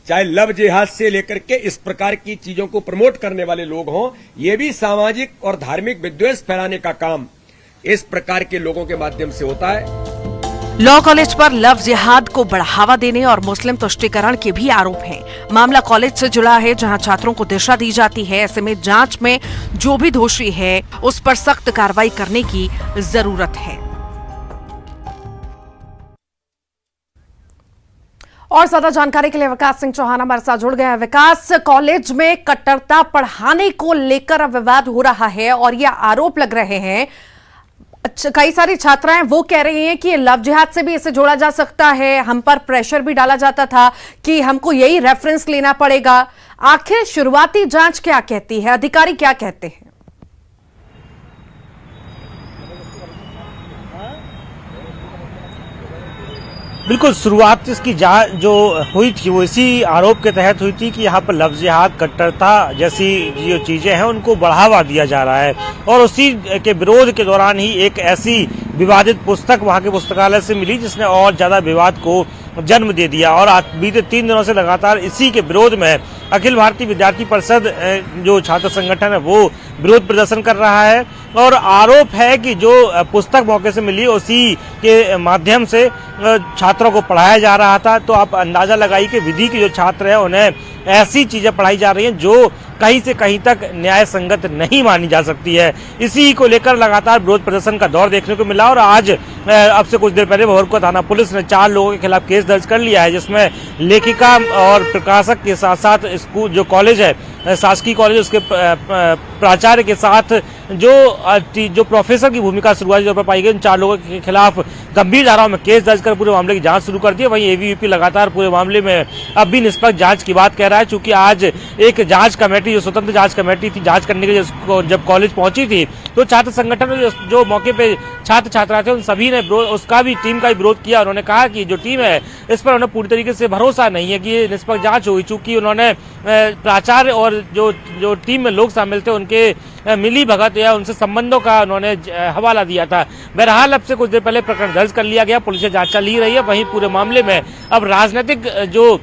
[SPEAKER 13] चाहे लव जिहाद से लेकर के इस प्रकार की चीजों को प्रमोट करने वाले लोग हों, ये भी सामाजिक और धार्मिक विद्वेष फैलाने का काम इस प्रकार के लोगों के माध्यम से होता है।
[SPEAKER 10] लॉ कॉलेज पर लव जिहाद को बढ़ावा देने और मुस्लिम तुष्टीकरण के भी आरोप हैं। मामला कॉलेज से जुड़ा है, जहां छात्रों को दिशा दी जाती है। ऐसे में जांच में जो भी दोषी है उस पर सख्त कार्रवाई करने की जरूरत है। और ज्यादा जानकारी के लिए विकास सिंह चौहान हमारे साथ जुड़ गए हैं। विकास, कॉलेज में कट्टरता पढ़ाने को लेकर अब विवाद हो रहा है और ये आरोप लग रहे हैं, कई सारी छात्राएं वो कह रही हैं कि लव जिहाद से भी इसे जोड़ा जा सकता है। हम पर प्रेशर भी डाला जाता था कि हमको यही रेफरेंस लेना पड़ेगा। आखिर शुरुआती जांच क्या कहती है, अधिकारी क्या कहते हैं?
[SPEAKER 14] बिल्कुल, शुरुआत इसकी जांच जो हुई थी वो इसी आरोप के तहत हुई थी कि यहाँ पर लव जिहाद, कट्टरता जैसी जो चीजें हैं उनको बढ़ावा दिया जा रहा है। और उसी के विरोध के दौरान ही एक ऐसी विवादित पुस्तक वहाँ के पुस्तकालय से मिली जिसने और ज्यादा विवाद को जन्म दे दिया। और बीते 3 दिनों से लगातार इसी के विरोध में अखिल भारतीय विद्यार्थी परिषद जो छात्र संगठन है वो विरोध प्रदर्शन कर रहा है। और आरोप है कि जो पुस्तक मौके से मिली उसी के माध्यम से छात्रों को पढ़ाया जा रहा था। तो आप अंदाजा लगाइए कि विधि के जो छात्र हैं उन्हें ऐसी चीजें पढ़ाई जा रही हैं जो कहीं से कहीं तक न्याय संगत नहीं मानी जा सकती है। इसी को लेकर लगातार विरोध प्रदर्शन का दौर देखने को मिला। और आज अब से कुछ देर पहले भोरको थाना पुलिस ने 4 लोगों के खिलाफ केस दर्ज कर लिया है, जिसमें लेखिका और प्रकाशक के साथ साथ स्कूल जो कॉलेज है शासकीय कॉलेज उसके प्राचार्य के साथ जो प्रोफेसर की भूमिका शुरुआती तौर पर पाई गई, उन 4 लोगों के खिलाफ गंभीर धाराओं में केस दर्ज कर पूरे मामले की जांच शुरू कर दी है। वहीं एबीवीपी लगातार पूरे मामले में अब भी निष्पक्ष जांच की बात कह रहा है। चूंकि आज एक जांच कमेटी, जो स्वतंत्र जांच कमेटी थी, जांच करने के जब कॉलेज पहुंची थी तो छात्र संगठन जो मौके पे छात्र छात्राएं थे उन सभी ने उसका भी टीम का भी विरोध किया। उन्होंने कहा कि जो टीम है इस पर उन्हें पूरी तरीके से भरोसा नहीं है कि ये निष्पक्ष जांच हुई। चूंकि उन्होंने प्राचार्य और जो टीम में लोग शामिल थे उनके मिली भगत या उनसे संबंधों का उन्होंने हवाला दिया था। बहरहाल अब से कुछ देर पहले प्रकरण दर्ज कर लिया गया, पुलिस जांच चल रही है। वहीं पूरे मामले में अब राजनीतिक जो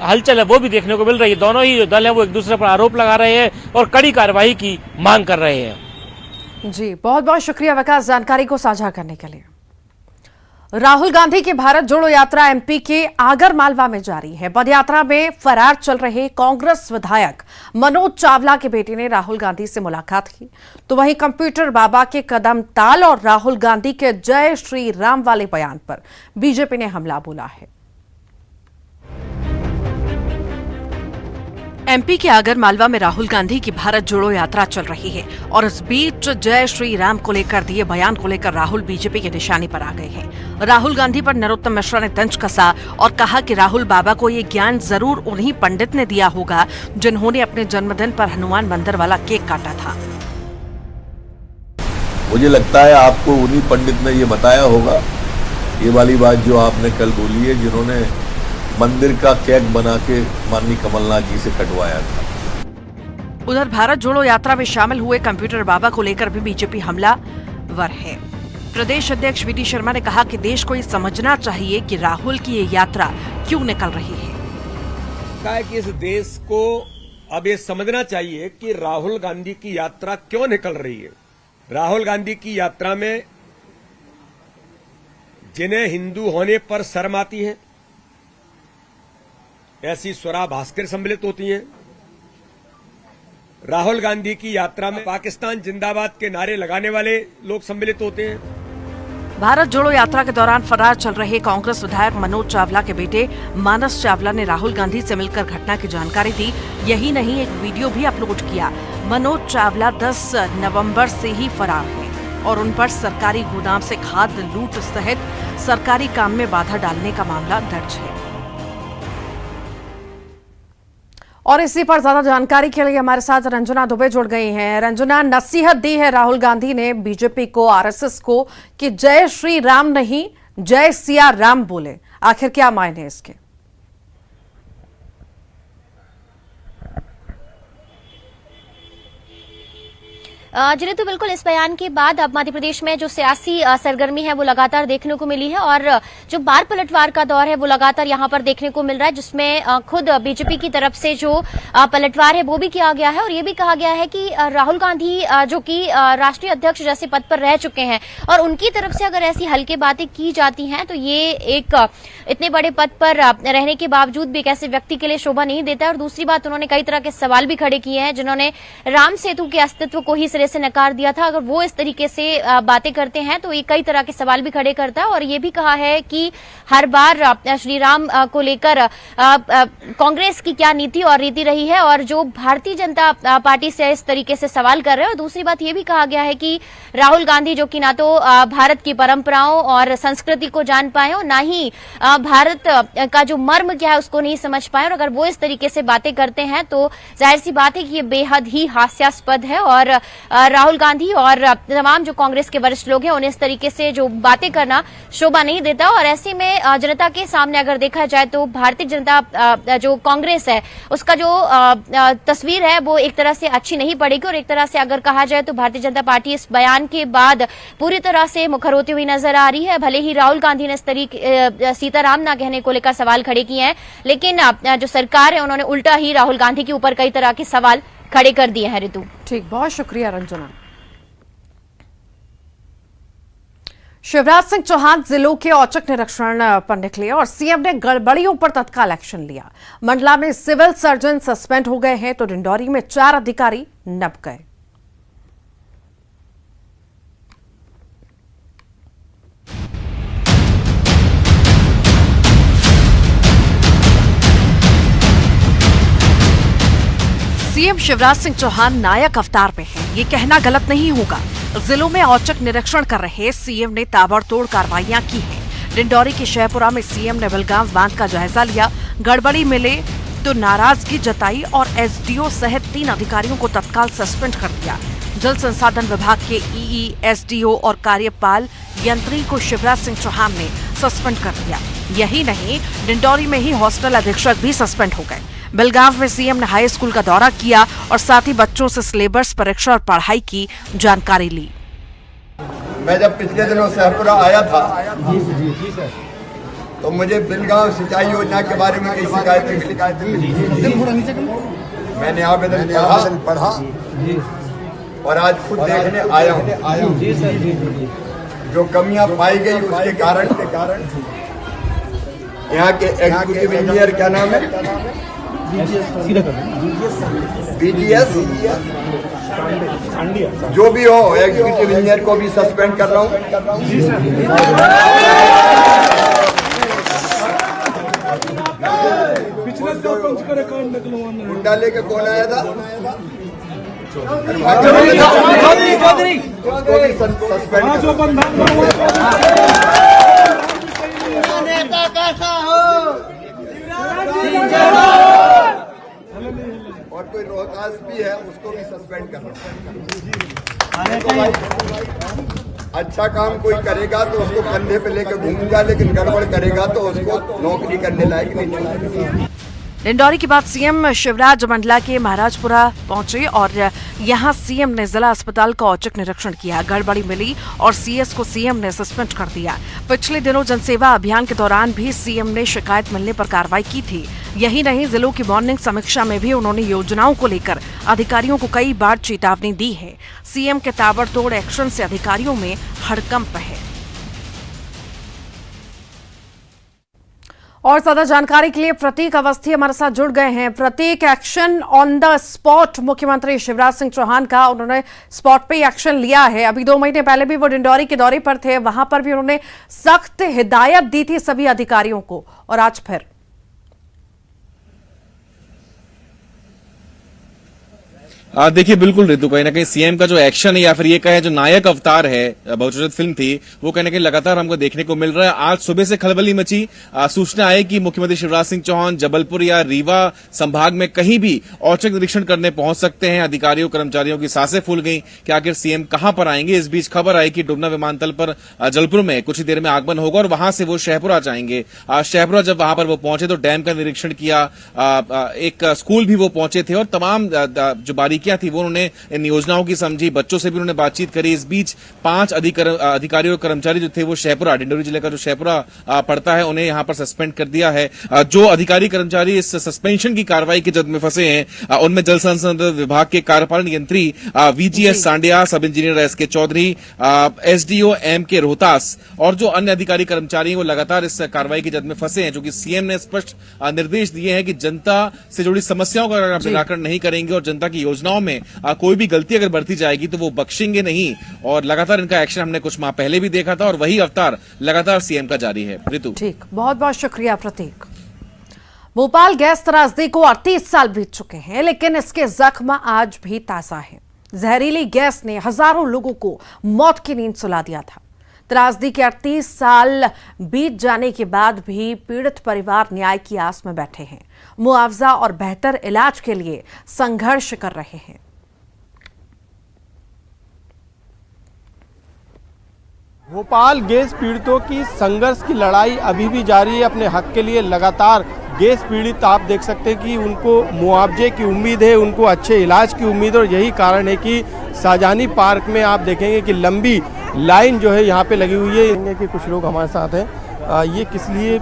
[SPEAKER 14] हलचल है वो भी देखने को मिल रही है। दोनों ही जो दल है वो एक दूसरे पर आरोप लगा रहे हैं और कड़ी कार्रवाई की मांग कर रहे हैं।
[SPEAKER 10] जी, बहुत बहुत शुक्रिया विकास जानकारी को साझा करने के लिए। राहुल गांधी की भारत जोड़ो यात्रा एमपी के आगर मालवा में जारी है। पदयात्रा में फरार चल रहे कांग्रेस विधायक मनोज चावला के बेटे ने राहुल गांधी से मुलाकात की, तो वहीं कंप्यूटर बाबा के कदम ताल और राहुल गांधी के जय श्री राम वाले बयान पर बीजेपी ने हमला बोला है। एमपी के आगर मालवा में राहुल गांधी की भारत जोड़ो यात्रा चल रही है और इस बीच जय श्री राम को लेकर दिए बयान को लेकर राहुल बीजेपी के निशाने पर आ गए हैं। राहुल गांधी पर नरोत्तम मिश्रा ने तंज कसा और कहा कि राहुल बाबा को ये ज्ञान जरूर उन्हीं पंडित ने दिया होगा जिन्होंने अपने जन्मदिन पर हनुमान मंदिर वाला केक काटा था।
[SPEAKER 11] मुझे लगता है आपको उन्हीं पंडित ने ये बताया होगा, ये वाली बात जो आपने कल बोली है, जिन्होंने मंदिर का केक बना के माननीय कमलनाथ जी से कटवाया था।
[SPEAKER 10] उधर भारत जोड़ो यात्रा में शामिल हुए कंप्यूटर बाबा को लेकर भी बीजेपी हमलावर है। प्रदेश अध्यक्ष वीडी शर्मा ने कहा कि देश को ये समझना चाहिए कि राहुल की ये यात्रा क्यों निकल रही है।
[SPEAKER 13] कहा कि इस देश को अब ये समझना चाहिए कि राहुल गांधी की यात्रा क्यों निकल रही है। राहुल गांधी की यात्रा में जिन्हें हिंदू होने पर शर्म आती है ऐसी स्वरा भास्कर सम्मिलित होती हैं। राहुल गांधी की यात्रा में पाकिस्तान जिंदाबाद के नारे लगाने वाले लोग सम्मिलित होते हैं।
[SPEAKER 10] भारत जोड़ो यात्रा के दौरान फरार चल रहे कांग्रेस विधायक मनोज चावला के बेटे मानस चावला ने राहुल गांधी से मिलकर घटना की जानकारी दी। यही नहीं, एक वीडियो भी अपलोड किया। मनोज चावला 10 नवंबर से ही फरार है और उन पर सरकारी गोदाम से खाद लूट सहित सरकारी काम में बाधा डालने का मामला दर्ज है। और इसी पर ज्यादा जानकारी के लिए हमारे साथ रंजना दुबे जुड़ गई हैं। रंजना, नसीहत दी है राहुल गांधी ने बीजेपी को, आरएसएस को कि जय श्री राम नहीं जय सिया राम बोले, आखिर क्या मायने इसके?
[SPEAKER 15] जिन्हें तो बिल्कुल इस बयान के बाद अब मध्य प्रदेश में जो सियासी सरगर्मी है वो लगातार देखने को मिली है और जो बार पलटवार का दौर है वो लगातार यहाँ पर देखने को मिल रहा है, जिसमें खुद बीजेपी की तरफ से जो पलटवार है वो भी किया गया है और ये भी कहा गया है कि राहुल गांधी जो कि राष्ट्रीय अध्यक्ष जैसे पद पर रह चुके हैं और उनकी तरफ से अगर ऐसी हल्के बातें की जाती हैं तो ये एक इतने बड़े पद पर रहने के बावजूद भी एक ऐसे व्यक्ति के लिए शोभा नहीं देता है। और दूसरी बात, उन्होंने कई तरह के सवाल भी खड़े किए हैं जिन्होंने राम सेतु के अस्तित्व को ही सिरे से नकार दिया था। अगर वो इस तरीके से बातें करते हैं तो ये कई तरह के सवाल भी खड़े करता है और ये भी कहा है कि हर बार श्री राम को लेकर कांग्रेस की क्या नीति और रीति रही है और जो भारतीय जनता पार्टी से इस तरीके से सवाल कर रहे हैं। और दूसरी बात ये भी कहा गया है कि राहुल गांधी जो कि ना तो भारत की परंपराओं और संस्कृति को जान पाए और ना ही भारत का जो मर्म क्या है उसको नहीं समझ पाए और अगर वो इस तरीके से बातें करते हैं तो जाहिर सी बात है कि ये बेहद ही हास्यास्पद है और राहुल गांधी और तमाम जो कांग्रेस के वरिष्ठ लोग हैं उन्हें इस तरीके से जो बातें करना शोभा नहीं देता। और ऐसे में जनता के सामने अगर देखा जाए तो भारतीय जनता जो कांग्रेस है उसका जो तस्वीर है वो एक तरह से अच्छी नहीं पड़ेगी और एक तरह से अगर कहा जाए तो भारतीय जनता पार्टी इस बयान के बाद पूरी तरह से मुखर होती हुई नजर आ रही है। भले ही राहुल गांधी ने इस तरीके सीताराम ना कहने को लेकर सवाल खड़े किए हैं, लेकिन जो सरकार है उन्होंने उल्टा ही राहुल गांधी के ऊपर कई तरह के सवाल खड़े कर दिए हैं। ऋतु,
[SPEAKER 10] ठीक, बहुत शुक्रिया रंजना। शिवराज सिंह चौहान जिलों के औचक निरीक्षण पर निकले और सीएम ने गड़बड़ियों पर तत्काल एक्शन लिया। मंडला में सिविल सर्जन सस्पेंड हो गए हैं तो डिंडौरी में 4 अधिकारी नप गए। सीएम शिवराज सिंह चौहान नायक अवतार में हैं, ये कहना गलत नहीं होगा। जिलों में औचक निरीक्षण कर रहे सीएम ने ताबड़तोड़ कार्रवाइयां की हैं। डिंडौरी के शहपुरा में सीएम ने बेलगाम बांध का जायजा लिया, गड़बड़ी मिले तो नाराजगी जताई और एसडीओ सहित 3 अधिकारियों को तत्काल सस्पेंड कर दिया। जल संसाधन विभाग के ईई, एसडीओ और कार्यपाल यंत्री को शिवराज सिंह चौहान ने सस्पेंड कर दिया। यही नहीं, डिंडौरी में ही हॉस्टल अधीक्षक भी सस्पेंड हो गए। बेलगांव में सीएम ने हाई स्कूल का दौरा किया और साथ ही बच्चों से सिलेबस, परीक्षा और पढ़ाई की जानकारी ली।
[SPEAKER 16] मैं जब पिछले दिनों शहपुरा आया था तो मुझे बेलगांव सिंचाई योजना के बारे में कई शिकायतें मिली। मैंने आवेदन पढ़ा और आज खुद देखने आया हूँ। जो कमियां पाई गई उसके कारण यहाँ के एग्जीक्यूटिव इंजीनियर, क्या नाम है, बीजीएस, जो भी हो, एग्जीक्यूटिव इंजीनियर को भी सस्पेंड कर रहा हूँ। पिछले सरपंच का रिकॉर्ड निकलवाना, गुंडा लेके कौन आया था, उसको भी सस्पेंड नेता कैसा हो और कोई रोहतास भी है उसको भी सस्पेंड करना। अच्छा काम कोई करेगा तो उसको कंधे पे लेकर घूमूंगा, लेकिन गड़बड़ करेगा तो उसको नौकरी करने लायक नहीं।
[SPEAKER 10] डिंडौरी के बाद सीएम शिवराज मंडला के महाराजपुरा पहुंचे और यहां सीएम ने जिला अस्पताल का औचक निरीक्षण किया। गड़बड़ी मिली और सीएस को सीएम ने सस्पेंड कर दिया। पिछले दिनों जनसेवा अभियान के दौरान भी सीएम ने शिकायत मिलने पर कार्रवाई की थी। यही नहीं, जिलों की मॉर्निंग समीक्षा में भी उन्होंने योजनाओं को लेकर अधिकारियों को कई बार चेतावनी दी है। सीएम के ताबड़तोड़ एक्शन से अधिकारियों में हड़कंप है। और ज्यादा जानकारी के लिए प्रतीक अवस्थी हमारे साथ जुड़ गए हैं। प्रतीक, एक्शन ऑन द स्पॉट मुख्यमंत्री शिवराज सिंह चौहान का, उन्होंने स्पॉट पे एक्शन लिया है। अभी 2 महीने पहले भी वो डिंडौरी के दौरे पर थे, वहां पर भी उन्होंने सख्त हिदायत दी थी सभी अधिकारियों को, और आज फिर
[SPEAKER 17] देखिए बिल्कुल ऋतु, कहीं ना कहीं सीएम का जो एक्शन है या फिर ये कहे जो नायक अवतार है, बहुचर्चित फिल्म थी, वो कहीं ना कहीं लगातार हमको देखने को मिल रहा है। आज सुबह से खलबली मची, सूचना आई कि मुख्यमंत्री शिवराज सिंह चौहान जबलपुर या रीवा संभाग में कहीं भी औचक निरीक्षण करने पहुंच सकते हैं। अधिकारियों कर्मचारियों की सांसें फूल गई कि आखिर सीएम कहां पर आएंगे। इस बीच खबर आई कि डुमना विमानतल पर जलपुर में कुछ ही देर में आगमन होगा और वहां से वो शहपुरा जाएंगे। शहपुरा जब वहां पर वो पहुंचे तो डैम का निरीक्षण किया, एक स्कूल भी वो पहुंचे थे और तमाम जो बारीकी बारीकियां थी वो उन्होंने इन योजनाओं की समझी, बच्चों से भी उन्होंने बातचीत करी। इस बीच 5 अधिकारी और कर्मचारी जो थे वो शहपुरा, डिंडोरी जिले का जो शहपुरा पड़ता है, उन्हें यहां पर सस्पेंड कर दिया है। जो अधिकारी कर्मचारी इस सस्पेंशन की कार्रवाई के जद में फंसे हैं उनमें जल संसाधन विभाग के कार्यपालन यंत्री VGS Sandiya, sub engineer SK Chaudhary, SDO MK Rohtas और जो अन्य अधिकारी कर्मचारी हैं वो लगातार इस कार्रवाई की जद में फंसे हैं, जो कि CM ने स्पष्ट निर्देश दिए हैं कि जनता से जुड़ी समस्याओं का अगर निराकरण नहीं करेंगे और जनता की योजनाओं में कोई भी गलती अगर बढ़ती जाएगी तो वो बख्शेंगे नहीं। और लगातार इनका एक्शन हमने कुछ माह पहले भी देखा था और वही अवतार लगातार CM का जारी है। ऋतु,
[SPEAKER 10] ठीक, बहुत बहुत शुक्रिया प्रतीक। भोपाल गैस त्रासदी को 38 साल बीत चुके हैं, लेकिन इसके जख्म आज भी ताजा हैं। जहरीली गैस ने हजारों लोगों को मौत की नींद सुला दिया था। त्रासदी के 38 साल बीत जाने के बाद भी पीड़ित परिवार न्याय की आस में बैठे हैं, मुआवजा और बेहतर इलाज के लिए संघर्ष कर रहे हैं।
[SPEAKER 18] भोपाल गैस पीड़ितों की संघर्ष की लड़ाई अभी भी जारी है। अपने हक के लिए लगातार गैस पीड़ित आप देख सकते हैं कि उनको मुआवजे की उम्मीद है, उनको अच्छे इलाज की उम्मीद है और यही कारण है कि शाहजहानी पार्क में आप देखेंगे कि लंबी लाइन जो है यहाँ पे लगी हुई है। कि कुछ लोग हमारे साथ हैं, ये किस लिए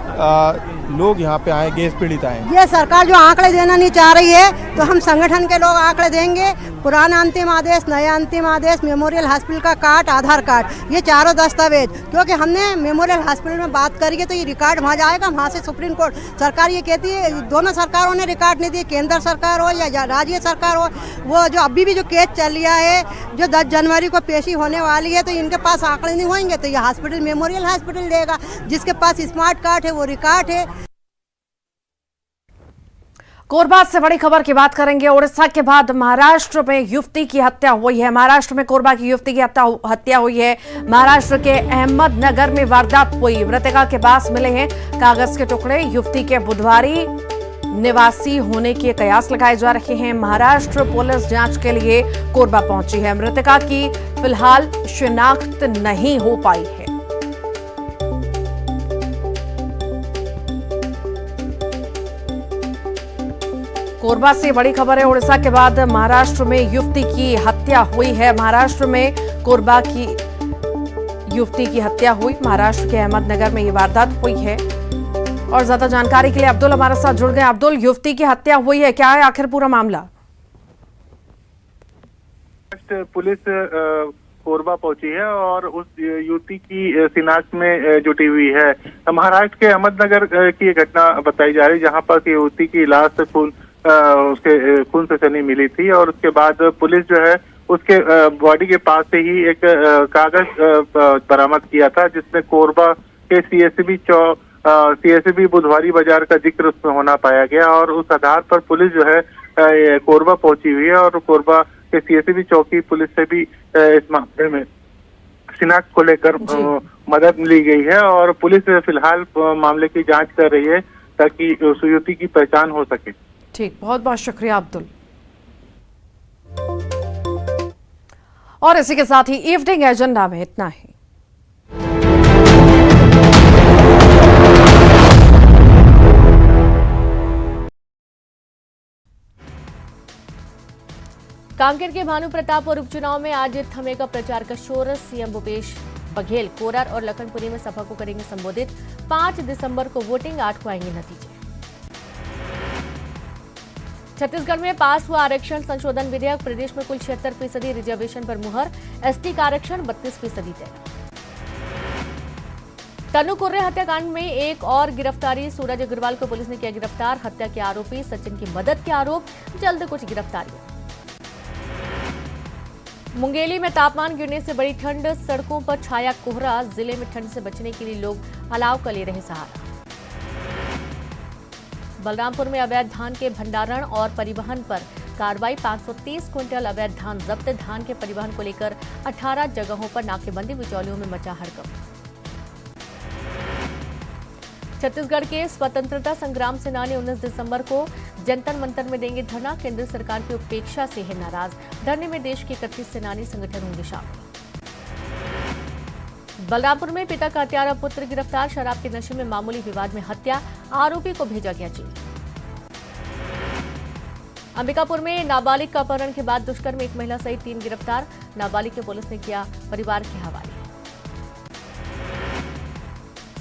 [SPEAKER 18] लोग यहाँ पे आए, गैस पीड़ित आए?
[SPEAKER 19] ये सरकार जो आंकड़े देना नहीं चाह रही है तो हम संगठन के लोग आंकड़े देंगे। पुराना अंतिम आदेश, नया अंतिम आदेश, मेमोरियल हॉस्पिटल का कार्ड, आधार कार्ड, ये चारों दस्तावेज, क्योंकि हमने मेमोरियल हॉस्पिटल में बात करी है तो ये रिकॉर्ड वहाँ जाएगा, वहाँ से सुप्रीम कोर्ट। सरकार ये कहती है, दोनों सरकारों ने रिकॉर्ड नहीं दिए, केंद्र सरकार हो या राज्य सरकार हो। वो जो अभी भी जो केस चल रहा है, जो 10 जनवरी को पेशी होने वाली है, तो इनके पास आंकड़े नहीं होंगे तो ये हॉस्पिटल मेमोरियल हॉस्पिटल देगा। जिसके पास स्मार्ट कार्ड है वो रिकॉर्ड है।
[SPEAKER 10] कोरबा से बड़ी खबर की बात करेंगे। उड़ीसा के बाद महाराष्ट्र में युवती की हत्या हुई है। महाराष्ट्र में कोरबा की युवती की हत्या हुई है। महाराष्ट्र के अहमदनगर में वारदात हुई। मृतका के पास मिले हैं कागज के टुकड़े। युवती के बुधवारी निवासी होने के कयास लगाए जा रहे हैं। महाराष्ट्र पुलिस जांच के लिए कोरबा पहुंची है। मृतका की फिलहाल शिनाख्त नहीं हो पाई है। कोरबा से बड़ी खबर है। उड़ीसा के बाद महाराष्ट्र में युवती की हत्या हुई है। महाराष्ट्र में कोरबा की युवती की हत्या हुई। महाराष्ट्र के अहमदनगर में ये वारदात हुई है। और ज्यादा जानकारी के लिए अब्दुल हमारे साथ जुड़ गए। अब्दुल, युवती की हत्या हुई है, क्या है आखिर पूरा मामला?
[SPEAKER 20] पुलिस कोरबा पहुंची है और उस युवती की शिनाख्त में जुटी हुई है। महाराष्ट्र के अहमदनगर की घटना बताई जा रही है, जहां पर युवती की लाश उसके खून से सनी मिली थी और उसके बाद पुलिस जो है उसके बॉडी के पास से ही एक कागज बरामद किया था, जिसमें कोरबा के CSB बुधवारी बाजार का जिक्र उसमें होना पाया गया। और उस आधार पर पुलिस जो है कोरबा पहुंची हुई है और कोरबा के CSB चौकी पुलिस से भी इस मामले में शिनाख्त को लेकर मदद ली गई है और पुलिस फिलहाल मामले की जांच कर रही है ताकि उस युवती की पहचान हो सके।
[SPEAKER 10] ठीक, बहुत बहुत शुक्रिया अब्दुल। और इसी के साथ ही इवनिंग एजेंडा में इतना ही।
[SPEAKER 9] कांकेर के भानु प्रतापपुर उपचुनाव में आज थमेगा प्रचार का शोर। सीएम भूपेश बघेल कोरार और लखनपुरी में सभा को करेंगे संबोधित। 5 दिसंबर को वोटिंग, 8 को आएंगे नतीजे। छत्तीसगढ़ में पास हुआ आरक्षण संशोधन विधेयक। प्रदेश में कुल 76% रिजर्वेशन पर मुहर। ST का आरक्षण 32% तय। तनु कुर्रे हत्याकांड में एक और गिरफ्तारी। सूरज अग्रवाल को पुलिस ने किया गिरफ्तार। हत्या के आरोपी सचिन की मदद के आरोप। जल्द कुछ गिरफ्तारियां। मुंगेली में तापमान गिरने से बड़ी ठंड। सड़कों पर छाया कोहरा। जिले में ठंड से बचने के लिए लोग अलाव का ले रहे सहारा। बलरामपुर में अवैध धान के भंडारण और परिवहन पर कार्रवाई। 530 क्विंटल अवैध धान जब्त। धान के परिवहन को लेकर 18 जगहों पर नाकेबंदी। बिचौलियों में मचा हड़कंप। छत्तीसगढ़ के स्वतंत्रता संग्राम सेनानी 19 दिसंबर को जंतर मंतर में देंगे धरना। केंद्र सरकार की उपेक्षा से है नाराज। धरने में देश के 31 सेनानी संगठन होंगे शामिल। बलरामपुर में पिता का हत्यारा पुत्र गिरफ्तार। शराब के नशे में मामूली विवाद में हत्या। आरोपी को भेजा गया जेल। अंबिकापुर में नाबालिग का अपहरण के बाद दुष्कर्म में एक महिला सहित 3 गिरफ्तार। नाबालिग के पुलिस ने किया परिवार के हवाले।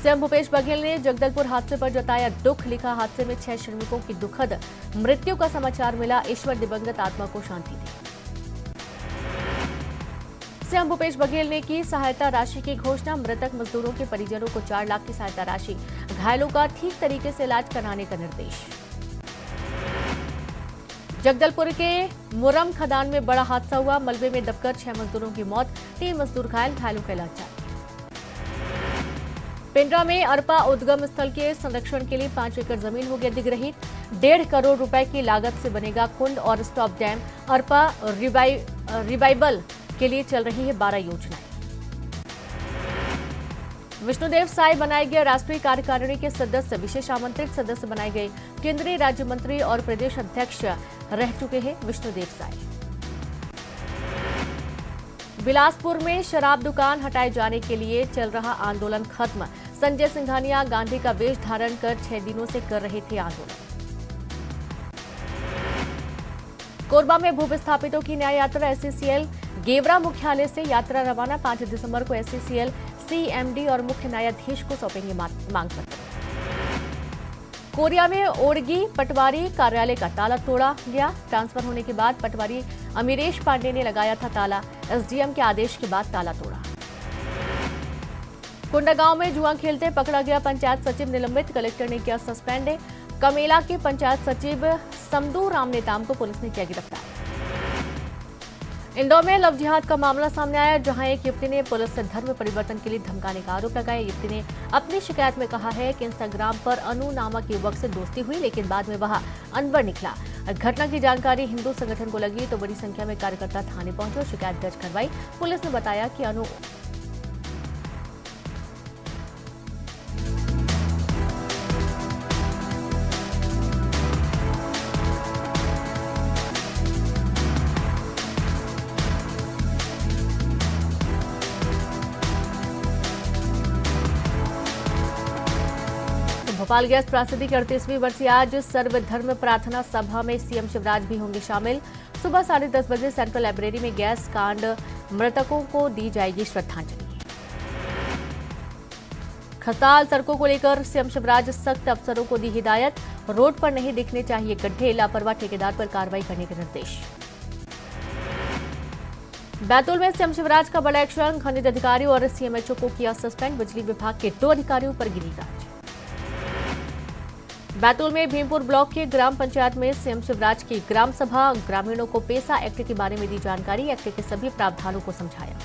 [SPEAKER 9] सीएम भूपेश बघेल ने जगदलपुर हादसे पर जताया दुख। लिखा, हादसे में 6 श्रमिकों की दुखद मृत्यु का समाचार मिला। ईश्वर दिवंगत आत्मा को शांति दे। सीएम भूपेश बघेल ने की सहायता राशि की घोषणा। मृतक मजदूरों के परिजनों को 4 लाख की सहायता राशि, घायलों का ठीक तरीके से इलाज कराने का निर्देश। जगदलपुर के मुरम खदान में बड़ा हादसा हुआ। मलबे में दबकर 6 मजदूरों की मौत, 3 मजदूर घायल, घायलों का इलाज जारी। पिंडरा में अरपा उद्गम स्थल के संरक्षण के लिए 5 एकड़ जमीन हो गई अधिग्रहित। 1.5 करोड़ रुपए की लागत से बनेगा कुंड और स्टॉप डैम। अरपा रिवाइवल के लिए चल रही है 12 योजनाएं। विष्णुदेव साय बनाए गए राष्ट्रीय कार्यकारिणी के सदस्य। विशेष आमंत्रित सदस्य बनाए गए। केंद्रीय राज्य मंत्री और प्रदेश अध्यक्ष रह चुके हैं विष्णुदेव साय। बिलासपुर में शराब दुकान हटाए जाने के लिए चल रहा आंदोलन खत्म। संजय सिंघानिया गांधी का वेश धारण कर 6 दिनों से कर रहे थे आंदोलन। कोरबा में भू विस्थापितों की न्याय यात्रा। एससीसीएल गेवरा मुख्यालय से यात्रा रवाना। 5 दिसंबर को एससीसीएल सीएमडी और मुख्य न्यायाधीश को सौंपेंगे मांग पत्र। कोरिया में ओड़गी पटवारी कार्यालय का ताला तोड़ा गया। ट्रांसफर होने के बाद पटवारी अमीरेश पांडे ने लगाया था ताला। एसडीएम के आदेश के बाद ताला तोड़ा। कुंडागांव में जुआ खेलते पकड़ा गया पंचायत सचिव निलंबित। कलेक्टर ने किया सस्पेंड। कमेला के पंचायत सचिव समदू राम नेताम को पुलिस ने किया गिरफ्तार। इंदौर में लव जिहाद का मामला सामने आया, जहां एक युवती ने पुलिस से धर्म परिवर्तन के लिए धमकाने का आरोप लगाया। युवती ने अपनी शिकायत में कहा है कि इंस्टाग्राम पर अनु नामक युवक से दोस्ती हुई, लेकिन बाद में वह अनवर निकला। घटना की जानकारी हिंदू संगठन को लगी तो बड़ी संख्या में कार्यकर्ता थाने पहुंचे और शिकायत दर्ज करवाई। पुलिस ने बताया कि अनु भोपाल गैस त्रासदी की 38वीं वर्षीय आज सर्वधर्म प्रार्थना सभा में सीएम शिवराज भी होंगे शामिल। सुबह 10:30 बजे सेंट्रल लाइब्रेरी में गैस कांड मृतकों को दी जाएगी श्रद्धांजलि। खस्ताहाल सड़कों को लेकर सीएम शिवराज सख्त अफसरों को दी हिदायत। रोड पर नहीं दिखने चाहिए गड्ढे, लापरवाह ठेकेदार पर कार्रवाई करने के निर्देश। बैतूल में सीएम शिवराज का बड़ा एक्शन। खनिज अधिकारी और सीएमएचओ को किया सस्पेंड। बिजली विभाग के 2 अधिकारियों पर गिरी गाज। बैतूल में भीमपुर ब्लॉक के ग्राम पंचायत में सीएम शिवराज की ग्राम सभा। ग्रामीणों को पेसा एक्ट के बारे में दी जानकारी। एक्ट के सभी प्रावधानों को समझाया।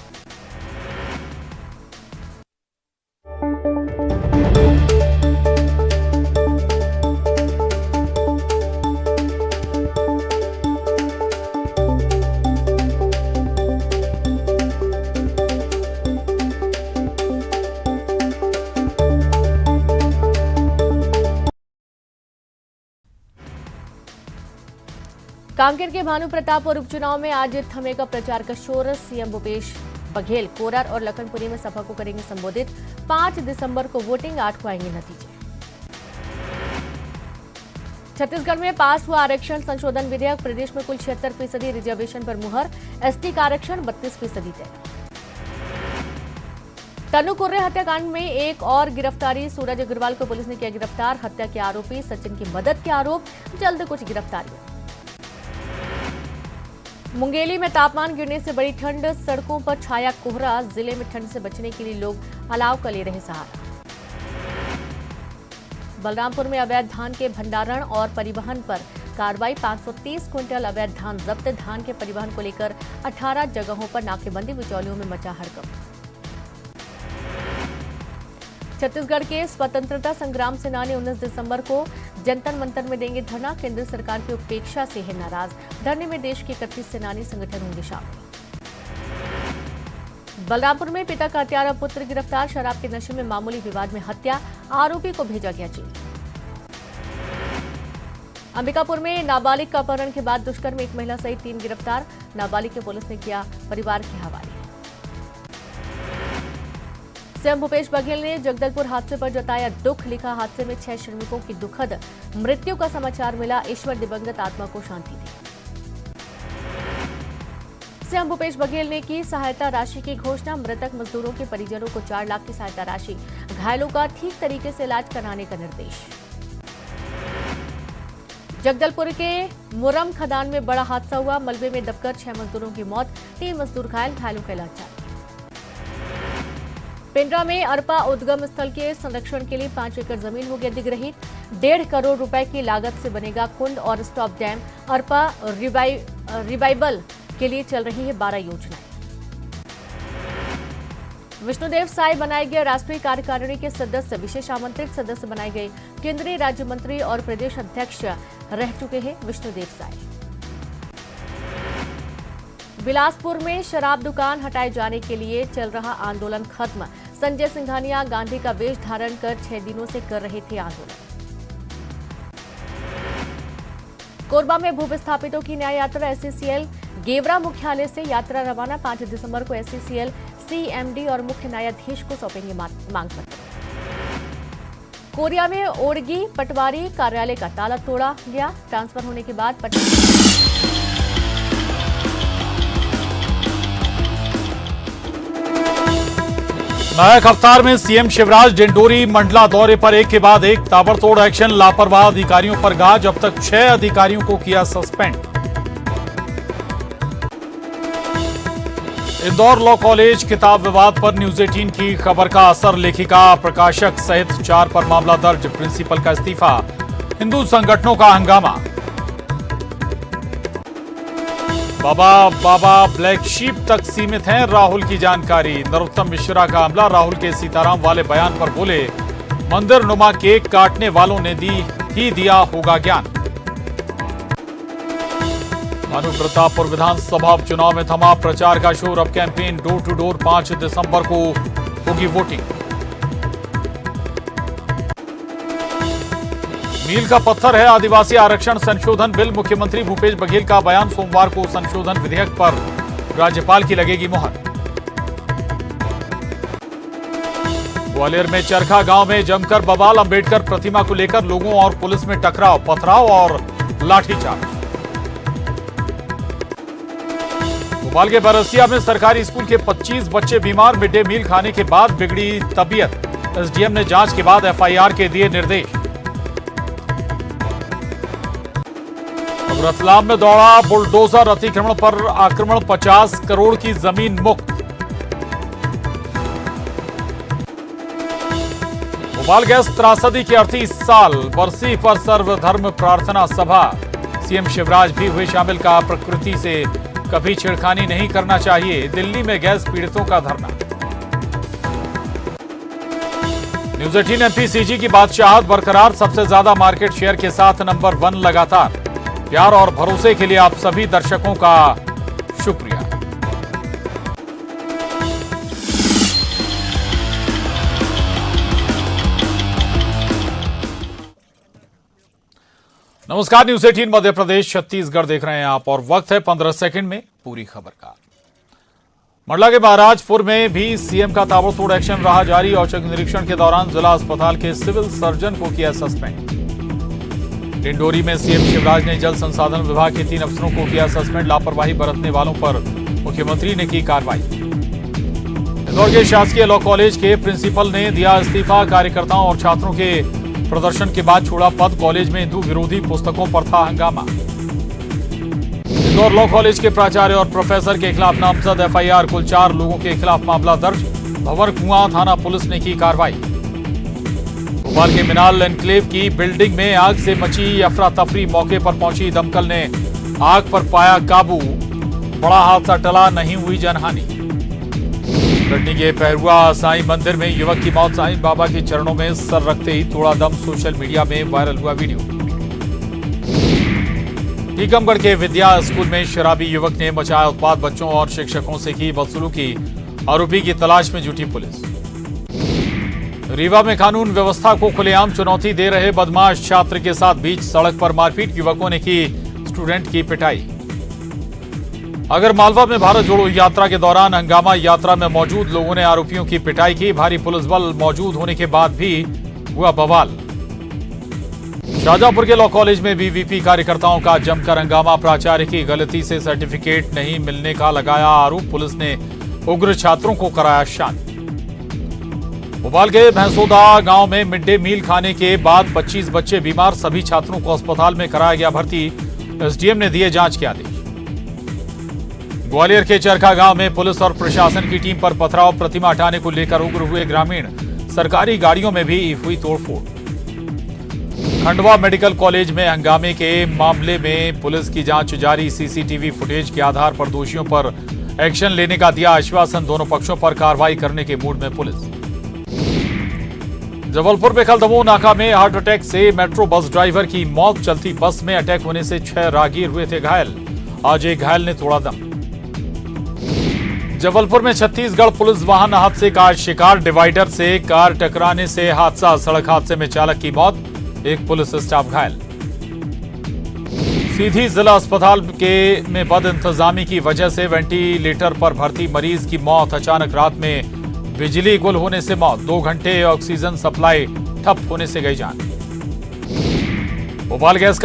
[SPEAKER 9] कांकेर के भानु प्रतापपुर उपचुनाव में आज थमेगा प्रचार का शोर। सीएम भूपेश बघेल कोरार और लखनपुरी में सभा को करेंगे संबोधित। 5 दिसंबर को वोटिंग, 8 को आएंगे नतीजे। छत्तीसगढ़ में पास हुआ आरक्षण संशोधन विधेयक। प्रदेश में कुल 76% रिजर्वेशन पर मुहर। एसटी का आरक्षण 32% तय। तनु कुर्रे हत्याकांड में एक और गिरफ्तारी। सूरज अग्रवाल को पुलिस ने किया गिरफ्तार। हत्या के आरोपी सचिन की मदद के आरोप। जल्द कुछ गिरफ्तारियां। मुंगेली में तापमान गिरने से बड़ी ठंड। सड़कों पर छाया कोहरा। जिले में ठंड से बचने के लिए लोग अलाव का ले रहे सहारा। बलरामपुर में अवैध धान के भंडारण और परिवहन पर कार्रवाई। 530 क्विंटल अवैध धान जब्त। धान के परिवहन को लेकर 18 जगहों पर नाकेबंदी। बिचौलियों में मचा हड़कंप। छत्तीसगढ़ के स्वतंत्रता संग्राम सेनानी 19 दिसंबर को जनता मंतर में देंगे धरना। केंद्र सरकार की उपेक्षा से है नाराज। धरने में देश के 31 सेनानी संगठन होंगे शामिल। बलरामपुर में पिता का हत्यारा पुत्र गिरफ्तार। शराब के नशे में मामूली विवाद में हत्या। आरोपी को भेजा गया जेल। अंबिकापुर में नाबालिग का अपहरण के बाद दुष्कर्म में एक महिला सहित 3 गिरफ्तार। नाबालिग के पुलिस ने किया परिवार के हवाले। सीएम भूपेश बघेल ने जगदलपुर हादसे पर जताया दुख, लिखा हादसे में 6 श्रमिकों की दुखद मृत्यु का समाचार मिला, ईश्वर दिवंगत आत्मा को शांति दे। सीएम भूपेश बघेल ने की सहायता राशि की घोषणा, मृतक मजदूरों के परिजनों को 4 लाख की सहायता राशि, घायलों का ठीक तरीके से इलाज कराने का निर्देश। जगदलपुर के मुरम खदान में बड़ा हादसा हुआ, मलबे में दबकर 6 मजदूरों की मौत, 3 मजदूर घायलों का इलाज जारी। पिंडरा में अरपा उद्गम स्थल के संरक्षण के लिए 5 एकड़ जमीन होगी अधिग्रहित, 1.5 करोड़ रुपए की लागत से बनेगा कुंड और स्टॉप डैम, अरपा रिवाइवल के लिए चल रही है 12 योजनाएं। विष्णुदेव साय बनाए गए राष्ट्रीय कार्यकारिणी के सदस्य, विशेष आमंत्रित सदस्य बनाए गए, केंद्रीय राज्य मंत्री और प्रदेश अध्यक्ष रह चुके हैं विष्णुदेव साय। बिलासपुर में शराब दुकान हटाए जाने के लिए चल रहा आंदोलन खत्म, संजय सिंघानिया गांधी का वेश धारण कर 6 दिनों से कर रहे थे आंदोलन। कोरबा में भूविस्थापितों की न्याय यात्रा, एससीसीएल गेवरा मुख्यालय से यात्रा रवाना, 5 दिसंबर को एससीसीएल सीएमडी और मुख्य न्यायाधीश को सौंपेंगे मांग पत्र। कोरिया में ओरगी पटवारी कार्यालय का ताला तोड़ा गया, ट्रांसफर होने के बाद
[SPEAKER 1] नायक अवतार में सीएम शिवराज डिंडोरी मंडला दौरे पर एक के बाद एक ताबड़तोड़ एक्शन, लापरवाह अधिकारियों पर गाज, अब तक 6 अधिकारियों को किया सस्पेंड। इंदौर लॉ कॉलेज किताब विवाद पर न्यूज 18 की खबर का असर, लेखिका प्रकाशक सहित 4 पर मामला दर्ज, प्रिंसिपल का इस्तीफा, हिंदू संगठनों का हंगामा। बाबा ब्लैक शीप तक सीमित हैं राहुल की जानकारी, नरोत्तम मिश्रा का हमला, राहुल के सीताराम वाले बयान पर बोले मंदिर नुमा केक काटने वालों ने दिया होगा ज्ञान। भानु प्रतापपुर विधानसभा उपचुनाव में थमा प्रचार का शोर, अब कैंपेन डोर टू डोर, 5 दिसंबर को होगी वोटिंग। मील का पत्थर है आदिवासी आरक्षण संशोधन बिल, मुख्यमंत्री भूपेश बघेल का बयान, सोमवार को संशोधन विधेयक पर राज्यपाल की लगेगी मुहर। ग्वालियर में चरखा गांव में जमकर बवाल, अंबेडकर प्रतिमा को लेकर लोगों और पुलिस में टकराव, पथराव और लाठीचार्ज। भोपाल के बरसिया में सरकारी स्कूल के 25 बच्चे बीमार, मिड डे मील खाने के बाद बिगड़ी तबीयत, एसडीएम ने जांच के बाद एफआईआर के दिए निर्देश। रतलाम में दौड़ा बुलडोजर, अतिक्रमण पर आक्रमण, 50 करोड़ की जमीन मुक्त। भोपाल गैस त्रासदी के 38 साल, बरसी पर सर्वधर्म प्रार्थना सभा, सीएम शिवराज भी हुए शामिल, का प्रकृति से कभी छेड़खानी नहीं करना चाहिए, दिल्ली में गैस पीड़ितों का धरना। न्यूज 18 एमपीसीजी की बादशाहत बरकरार, सबसे ज्यादा मार्केट शेयर के साथ नंबर 1 लगातार। प्यार और भरोसे के लिए आप सभी दर्शकों का शुक्रिया। नमस्कार, न्यूज 18 मध्य प्रदेश छत्तीसगढ़ देख रहे हैं आप और वक्त है 15 सेकंड में पूरी खबर का। मंडला के महाराजपुर में भी सीएम का ताबड़तोड़ एक्शन रहा जारी, औचक निरीक्षण के दौरान जिला अस्पताल के सिविल सर्जन को किया सस्पेंड। डिंडोरी में सीएम शिवराज ने जल संसाधन विभाग के 3 अफसरों को किया सस्पेंड, लापरवाही बरतने वालों पर मुख्यमंत्री ने की कार्रवाई। इंदौर के शासकीय लॉ कॉलेज के प्रिंसिपल ने दिया इस्तीफा, कार्यकर्ताओं और छात्रों के प्रदर्शन के बाद छोड़ा पद, कॉलेज में हिंदू विरोधी पुस्तकों पर था हंगामा। इंदौर लॉ कॉलेज के प्राचार्य और प्रोफेसर के खिलाफ नामजद एफआईआर, कुल 4 लोगों के खिलाफ मामला दर्ज, भंवर कुआं थाना पुलिस ने की कार्रवाई। भोपाल के मिनाल एनक्लेव की बिल्डिंग में आग से मची अफरा तफरी, मौके पर पहुंची दमकल ने आग पर पाया काबू, बड़ा हादसा टला, नहीं हुई जनहानि। कटनी के पहरुआ साईं मंदिर में युवक की मौत, साईं बाबा के चरणों में सर रखते ही तोड़ा दम, सोशल मीडिया में वायरल हुआ वीडियो। टीकमगढ़ के विद्या स्कूल में शराबी युवक ने मचाया उत्पात, बच्चों और शिक्षकों से की बदसलूकी, आरोपी की तलाश में जुटी पुलिस। रीवा में कानून व्यवस्था को खुलेआम चुनौती दे रहे बदमाश छात्र के साथ बीच सड़क पर मारपीट, युवकों ने की स्टूडेंट की पिटाई। अगर मालवा में भारत जोड़ो यात्रा के दौरान हंगामा, यात्रा में मौजूद लोगों ने आरोपियों की पिटाई की। भारी पुलिस बल मौजूद होने के बाद भी हुआ बवाल। शाहजहांपुर के लॉ कॉलेज में वीवीपी कार्यकर्ताओं का जमकर हंगामा। प्राचार्य की गलती से सर्टिफिकेट नहीं मिलने का लगाया आरोप। पुलिस ने उग्र छात्रों को कराया शांत। भोपाल के भैंसोदा गांव में मिड डे मील खाने के बाद 25 बच्चे बीमार। सभी छात्रों को अस्पताल में कराया गया भर्ती। एसडीएम ने दिए जांच के आदेश। ग्वालियर के चरखा गांव में पुलिस और प्रशासन की टीम पर पथराव। प्रतिमा हटाने को लेकर उग्र हुए ग्रामीण। सरकारी गाड़ियों में भी हुई तोड़फोड़। खंडवा मेडिकल कॉलेज में हंगामे के मामले में पुलिस की जांच जारी। सीसीटीवी फुटेज के आधार पर दोषियों पर एक्शन लेने का दिया आश्वासन। दोनों पक्षों पर कार्रवाई करने के मूड में पुलिस। जबलपुर में कल दमोह नाका में हार्ट अटैक से मेट्रो बस ड्राइवर की मौत। चलती बस में अटैक होने से 6 राहगीर हुए थे घायल। आज एक घायल ने तोड़ा दम। जबलपुर में छत्तीसगढ़ पुलिस वाहन हादसे का शिकार। डिवाइडर से कार टकराने से हादसा। सड़क हादसे में चालक की मौत, एक पुलिस स्टाफ घायल। सीधी जिला अस्पताल में बद इंतजामी की वजह से वेंटिलेटर पर भर्ती मरीज की मौत। अचानक रात में बिजली गुल होने से मौत। 2 घंटे ऑक्सीजन सप्लाई ठप होने से गई जान। भोपाल गैस कांड